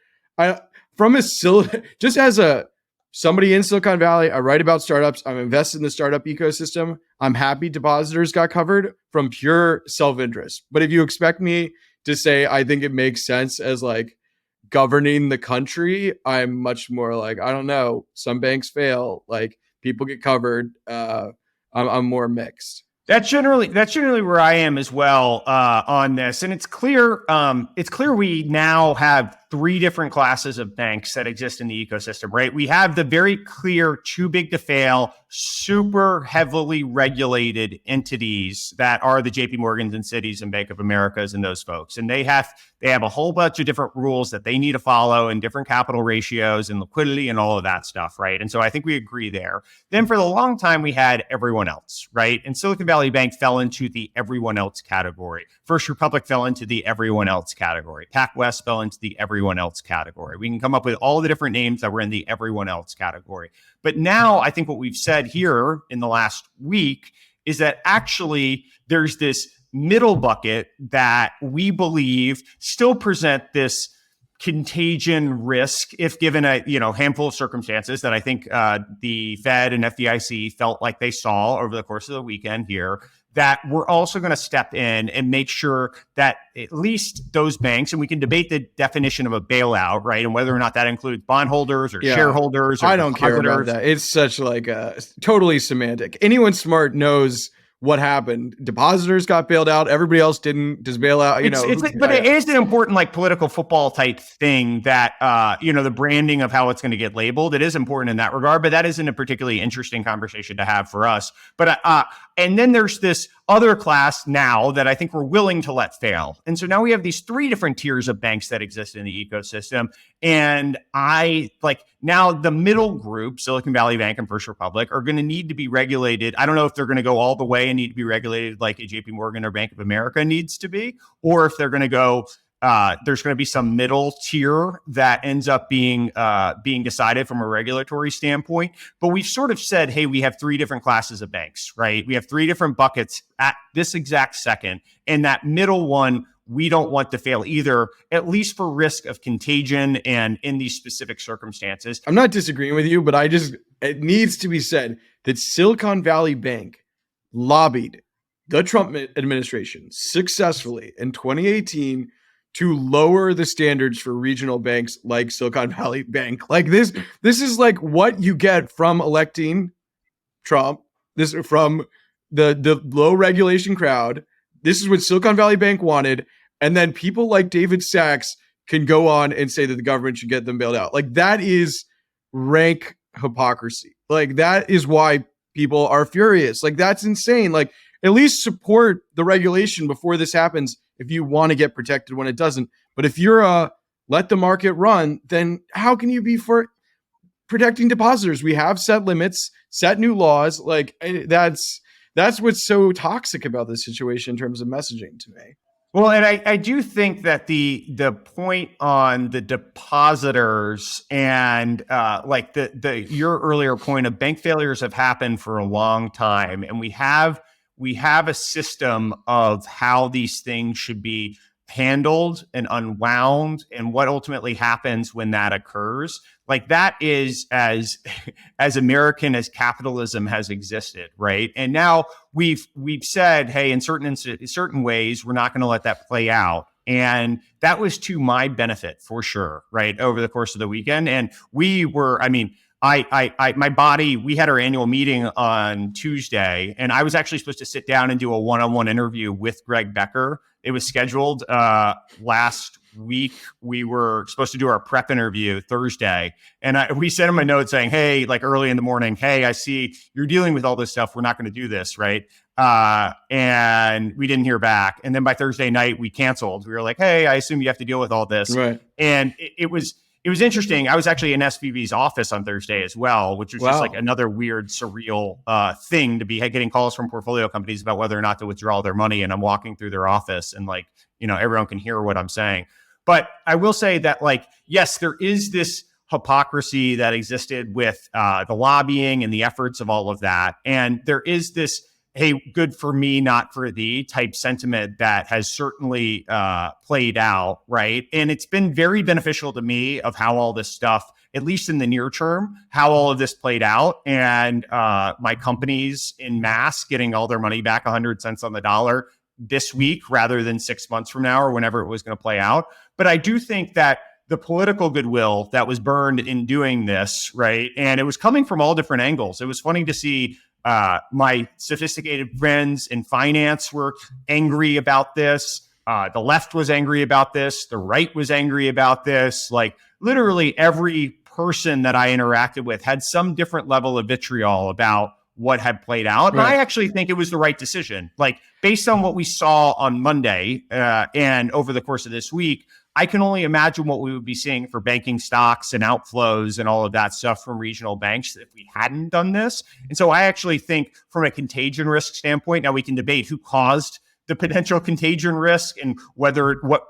just as somebody in Silicon Valley, I write about startups. I'm invested in the startup ecosystem. I'm happy depositors got covered from pure self-interest. But if you expect me to say, I think it makes sense as like governing the country, I'm much more like, I don't know. Some banks fail. Like, people get covered. I'm more mixed. That's generally where I am as well on this. And it's clear we now have three different classes of banks that exist in the ecosystem, right? We have the very clear, too big to fail, super heavily regulated entities that are the JP Morgans and Citis and Bank of Americas and those folks. And they have a whole bunch of different rules that they need to follow and different capital ratios and liquidity and all of that stuff, right? And so I think we agree there. Then for the long time, we had everyone else, right? And Silicon Valley Bank fell into the everyone else category. First Republic fell into the everyone else category. PacWest fell into the everyone else category. We can come up with all the different names that were in the everyone else category. But now I think what we've said here in the last week is that actually there's this middle bucket that we believe still present this contagion risk if given a handful of circumstances that I think the Fed and FDIC felt like they saw over the course of the weekend here, that we're also going to step in and make sure that at least those banks, and we can debate the definition of a bailout, right? And whether or not that includes bondholders or shareholders. Or I don't care about that. It's such like totally semantic. Anyone smart knows what happened. Depositors got bailed out. Everybody else didn't. Does bailout, but it is an important like political football type thing that, the branding of how it's going to get labeled. It is important in that regard, but that isn't a particularly interesting conversation to have for us. But, and then there's this other class now that I think we're willing to let fail. And so now we have these three different tiers of banks that exist in the ecosystem. And now the middle group, Silicon Valley Bank and First Republic, are going to need to be regulated. I don't know if they're going to go all the way and need to be regulated like a JP Morgan or Bank of America needs to be, or if they're going to go, there's going to be some middle tier that ends up being decided from a regulatory standpoint. But we've sort of said, hey, we have three different classes of banks, right? We have three different buckets at this exact second. And that middle one, we don't want to fail either, at least for risk of contagion and in these specific circumstances. I'm not disagreeing with you, but it needs to be said that Silicon Valley Bank lobbied the Trump administration successfully in 2018 to lower the standards for regional banks like Silicon Valley Bank. Like this is like what you get from electing Trump. This from the low regulation crowd. This is what Silicon Valley Bank wanted. And then people like David Sachs can go on and say that the government should get them bailed out. Like that is rank hypocrisy. Like that is why people are furious. Like that's insane. Like at least support the regulation before this happens if you want to get protected when it doesn't. But if you're let the market run, then how can you be for protecting depositors? We have set limits, set new laws. Like that's what's so toxic about this situation in terms of messaging to me. Well, and I do think that the point on the depositors and your earlier point of bank failures have happened for a long time, and we have a system of how these things should be handled and unwound and what ultimately happens when that occurs. Like that is as American as capitalism has existed, right? And now we've said, hey, in certain ways, we're not going to let that play out. And that was to my benefit for sure, right? Over the course of the weekend. And we were, my body, we had our annual meeting on Tuesday, and I was actually supposed to sit down and do a one-on-one interview with Greg Becker. It was scheduled last week. We were supposed to do our prep interview Thursday. And we sent him a note saying, hey, like early in the morning, hey, I see you're dealing with all this stuff. We're not going to do this, right? And we didn't hear back. And then by Thursday night, we canceled. We were like, hey, I assume you have to deal with all this. Right. And it was interesting. I was actually in SVB's office on Thursday as well, which was just like another weird, surreal thing to be getting calls from portfolio companies about whether or not to withdraw their money. And I'm walking through their office and everyone can hear what I'm saying. But I will say that yes, there is this hypocrisy that existed with the lobbying and the efforts of all of that. And there is this, hey, good for me, not for thee type sentiment that has certainly played out, right? And it's been very beneficial to me of how all this stuff, at least in the near term, how all of this played out. And my companies in mass getting all their money back 100 cents on the dollar this week rather than 6 months from now or whenever it was going to play out. But I do think that the political goodwill that was burned in doing this, right? And it was coming from all different angles. It was funny to see my sophisticated friends in finance were angry about this. The left was angry about this. The right was angry about this. Like literally every person that I interacted with had some different level of vitriol about what had played out. And I actually think it was the right decision. Like based on what we saw on Monday and over the course of this week, I can only imagine what we would be seeing for banking stocks and outflows and all of that stuff from regional banks if we hadn't done this. And so I actually think from a contagion risk standpoint, now we can debate who caused the potential contagion risk and what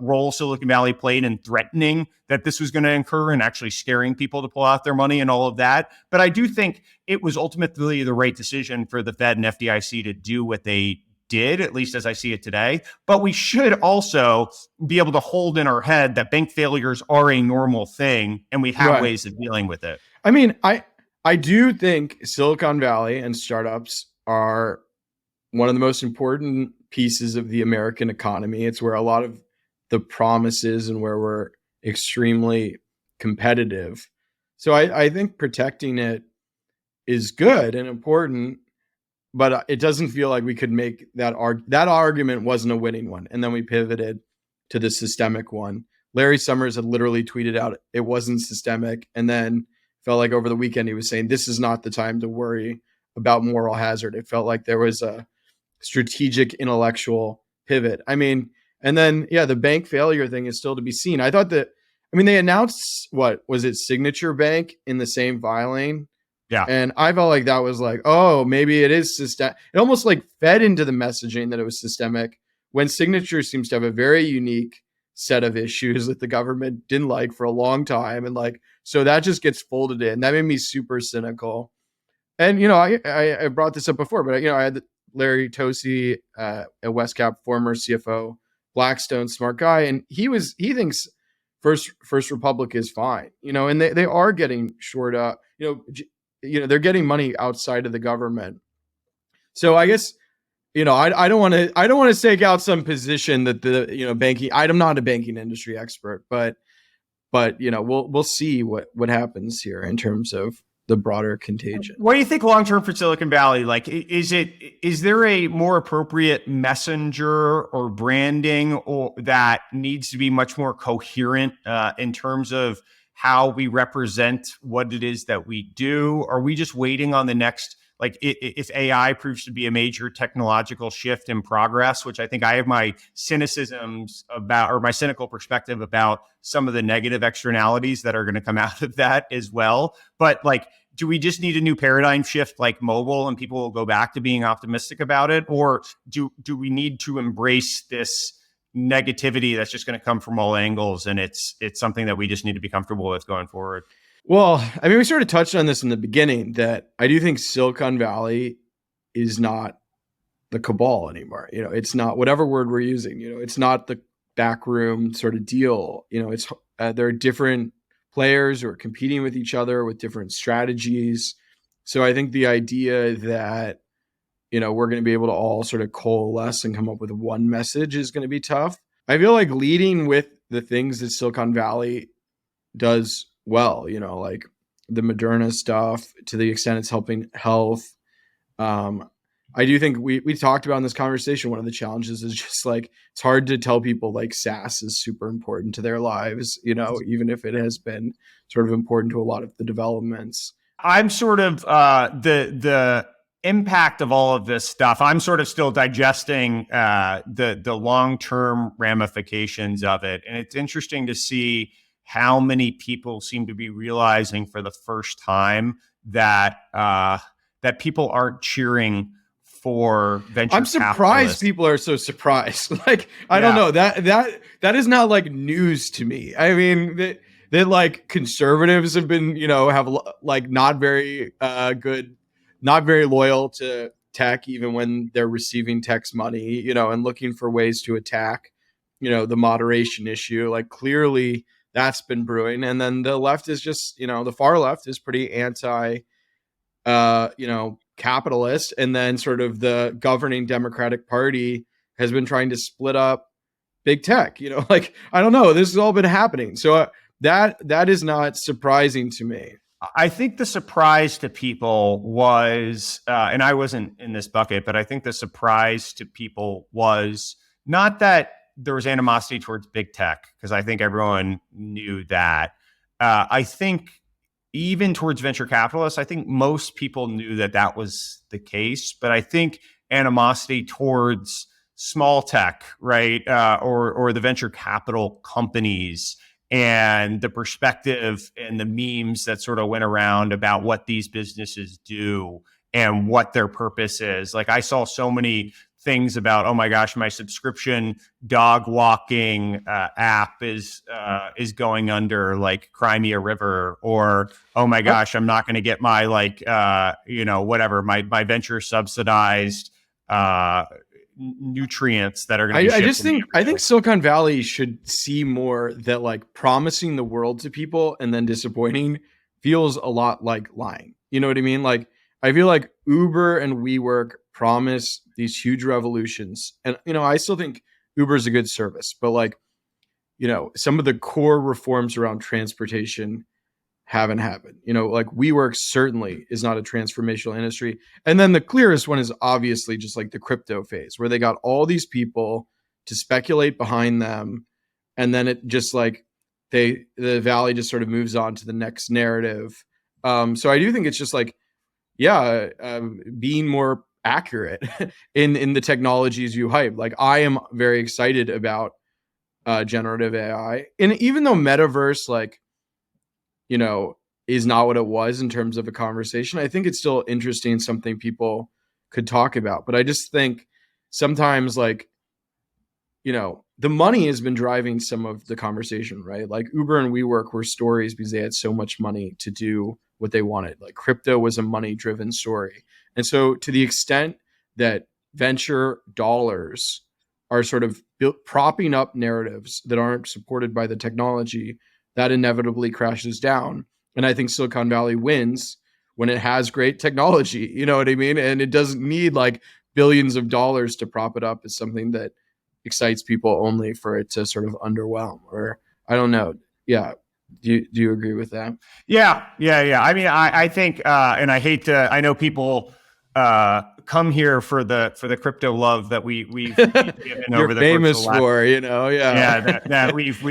role Silicon Valley played in threatening that this was going to occur and actually scaring people to pull out their money and all of that. But I do think it was ultimately the right decision for the Fed and FDIC to do what they did, at least as I see it today. But we should also be able to hold in our head that bank failures are a normal thing and we have ways of dealing with it. I mean, I do think Silicon Valley and startups are one of the most important pieces of the American economy. It's where a lot of the promise is and where we're extremely competitive. So I think protecting it is good and important, but it doesn't feel like we could make that argument wasn't a winning one. And then we pivoted to the systemic one. Larry Summers had literally tweeted out it wasn't systemic, and then felt like over the weekend he was saying this is not the time to worry about moral hazard. It felt like there was a strategic intellectual pivot. I mean, and then the bank failure thing is still to be seen. I thought they announced Signature Bank in the same filing. Yeah. And I felt like that was like, oh, maybe it is systemic. It almost like fed into the messaging that it was systemic when Signature seems to have a very unique set of issues that the government didn't like for a long time. And like, so that just gets folded in. That made me super cynical. And, I brought this up before, but, I had Larry Tosi at Westcap, former CFO, Blackstone, smart guy. And he thinks First Republic is fine, and they are getting shored up, they're getting money outside of the government. So I guess, I don't want to stake out some position that the, banking, I'm not a banking industry expert, but we'll see what happens here in terms of the broader contagion. What do you think long-term for Silicon Valley? Like, is there a more appropriate messenger or branding or that needs to be much more coherent in terms of how we represent what it is that we do? Are we just waiting on the next, like if AI proves to be a major technological shift in progress, which I think I have my cynicisms about, or my cynical perspective about some of the negative externalities that are going to come out of that as well. But like, do we just need a new paradigm shift like mobile and people will go back to being optimistic about it? Or do we need to embrace this negativity that's just going to come from all angles and it's something that we just need to be comfortable with going forward? Well, I mean, we sort of touched on this in the beginning that I do think Silicon Valley is not the cabal anymore. It's not whatever word we're using, it's not the backroom sort of deal. It's there are different players who are competing with each other with different strategies. So I think the idea that, we're going to be able to all sort of coalesce and come up with one message is going to be tough. I feel like leading with the things that Silicon Valley does well, like the Moderna stuff, to the extent it's helping health. I do think we talked about in this conversation, one of the challenges is just like, it's hard to tell people like SaaS is super important to their lives, even if it has been sort of important to a lot of the developments. I'm sort of the impact of all of this stuff. I'm sort of still digesting the long-term ramifications of it. And it's interesting to see how many people seem to be realizing for the first time that people aren't cheering for venture I'm surprised capitalists. People are so surprised. Like, I don't know, that is not like news to me. I mean, that like conservatives have been, have like not very good, not very loyal to tech, even when they're receiving tech's money, and looking for ways to attack, the moderation issue. Like clearly that's been brewing. And then the left is just, the far left is pretty anti, capitalist, and then sort of the governing Democratic Party has been trying to split up big tech. Like, I don't know, this has all been happening. So that is not surprising to me. I think the surprise to people was, and I wasn't in this bucket, but I think the surprise to people was not that there was animosity towards big tech because I think everyone knew that. I think even towards venture capitalists, I think most people knew that that was the case. But I think animosity towards small tech, right, or the venture capital companies, and the perspective and the memes that sort of went around about what these businesses do and what their purpose is. Like I saw so many things about, oh my gosh, my subscription dog walking app is going under, like cry me a river, or oh my gosh, I'm not going to get my whatever, my venture subsidized nutrients that are going to be I think Silicon Valley should see more that like promising the world to people and then disappointing feels a lot like lying. You know what I mean? Like I feel like Uber and WeWork promise these huge revolutions. And, I still think Uber is a good service, but like, some of the core reforms around transportation haven't happened. Like WeWork certainly is not a transformational industry. And then the clearest one is obviously just like the crypto phase where they got all these people to speculate behind them. And then it just like the Valley just sort of moves on to the next narrative. So I do think it's just like, being more accurate in the technologies you hype. Like I am very excited about generative AI. And even though metaverse, like, is not what it was in terms of a conversation, I think it's still interesting, something people could talk about. But I just think sometimes like, the money has been driving some of the conversation, right? Like Uber and WeWork were stories because they had so much money to do what they wanted. Like crypto was a money-driven story. And so to the extent that venture dollars are sort of propping up narratives that aren't supported by the technology, that inevitably crashes down. And I think Silicon Valley wins when it has great technology, you know what I mean? And it doesn't need like billions of dollars to prop it up as something that excites people only for it to sort of underwhelm, or I don't know. Yeah. Do you agree with that? Yeah. I mean, I think, and I hate to, I know people come here for the crypto love that we've given over the famous course of the last, for, that we've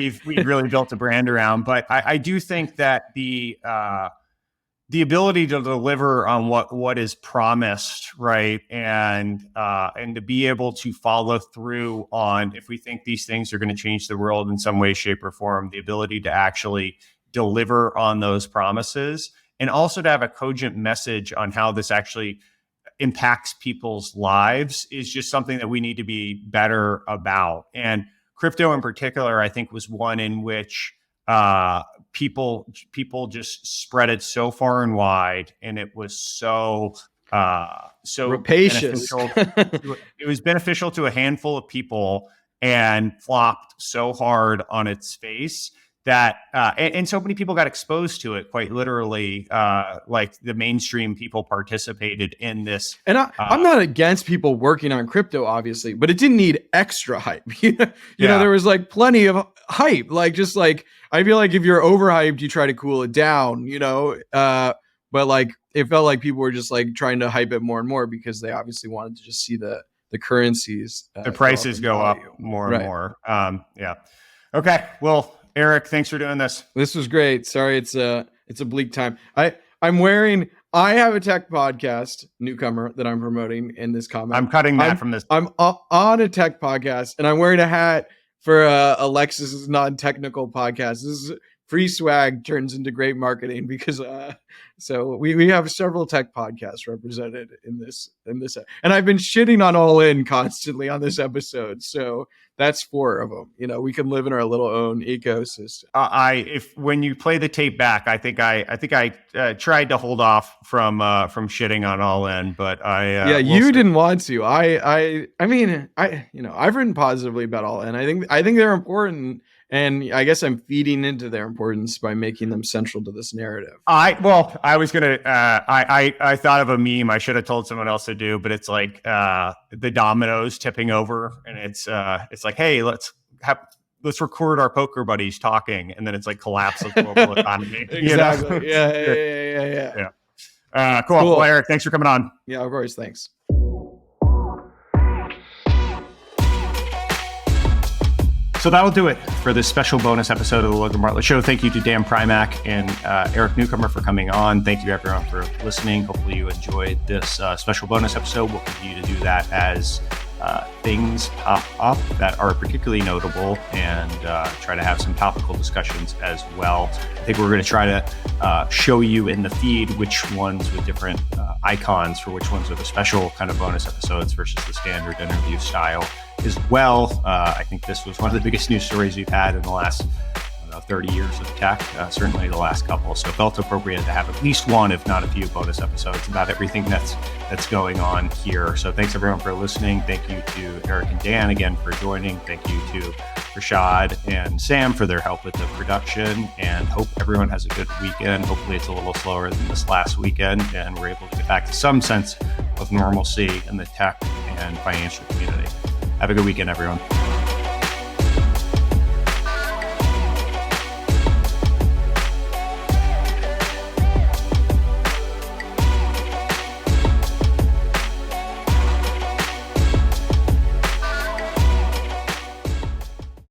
really built a brand around. But I do think that the ability to deliver on what is promised, right, and to be able to follow through on, if we think these things are going to change the world in some way, shape, or form, the ability to actually deliver on those promises, and also to have a cogent message on how this actually impacts people's lives is just something that we need to be better about. And crypto in particular, I think, was one in which people just spread it so far and wide, and it was so rapacious. It was beneficial to a handful of people and flopped so hard on its face that and so many people got exposed to it, quite literally. Like the mainstream people participated in this. And I'm not against people working on crypto, obviously, but it didn't need extra hype. You know, there was like plenty of hype. Like just like I feel like if you're overhyped, you try to cool it down. But like it felt like people were just like trying to hype it more and more because they obviously wanted to just see the currencies, the prices go up more and more. Okay, well, Eric, thanks for doing this. This was great. Sorry, it's a bleak time. I have a tech podcast, Newcomer, that I'm promoting in this comment. I'm cutting that from this. I'm on a tech podcast, and I'm wearing a hat for Alexis's non-technical podcast. This is free swag turns into great marketing because so we have several tech podcasts represented in this, and I've been shitting on All In constantly on this episode. So that's 4 of them. We can live in our little own ecosystem. When you play the tape back, I think I tried to hold off from shitting on All In, but you didn't want to. I mean, I've written positively about All In. I think they're important. And I guess I'm feeding into their importance by making them central to this narrative. I was gonna. I thought of a meme I should have told someone else to do, but it's like the dominoes tipping over, and it's like, hey, let's record our poker buddies talking, and then it's like collapse of global economy. Exactly. Yeah. Cool. Well, Eric, thanks for coming on. Yeah, of course. Thanks. So that'll do it for this special bonus episode of the Logan Bartlett Show. Thank you to Dan Primack and Eric Newcomer for coming on. Thank you, everyone, for listening. Hopefully you enjoyed this special bonus episode. We'll continue to do that as things pop up that are particularly notable and try to have some topical discussions as well. I think we're going to try to show you in the feed which ones with different icons for which ones are the special kind of bonus episodes versus the standard interview style as well. I think this was one of the biggest news stories we've had in the last 30 years of tech, certainly the last couple. So it felt appropriate to have at least one, if not a few bonus episodes about everything that's going on here. So thanks everyone for listening. Thank you to Eric and Dan again for joining. Thank you to Rashad and Sam for their help with the production, and hope everyone has a good weekend. Hopefully it's a little slower than this last weekend and we're able to get back to some sense of normalcy in the tech and financial community. Have a good weekend, everyone.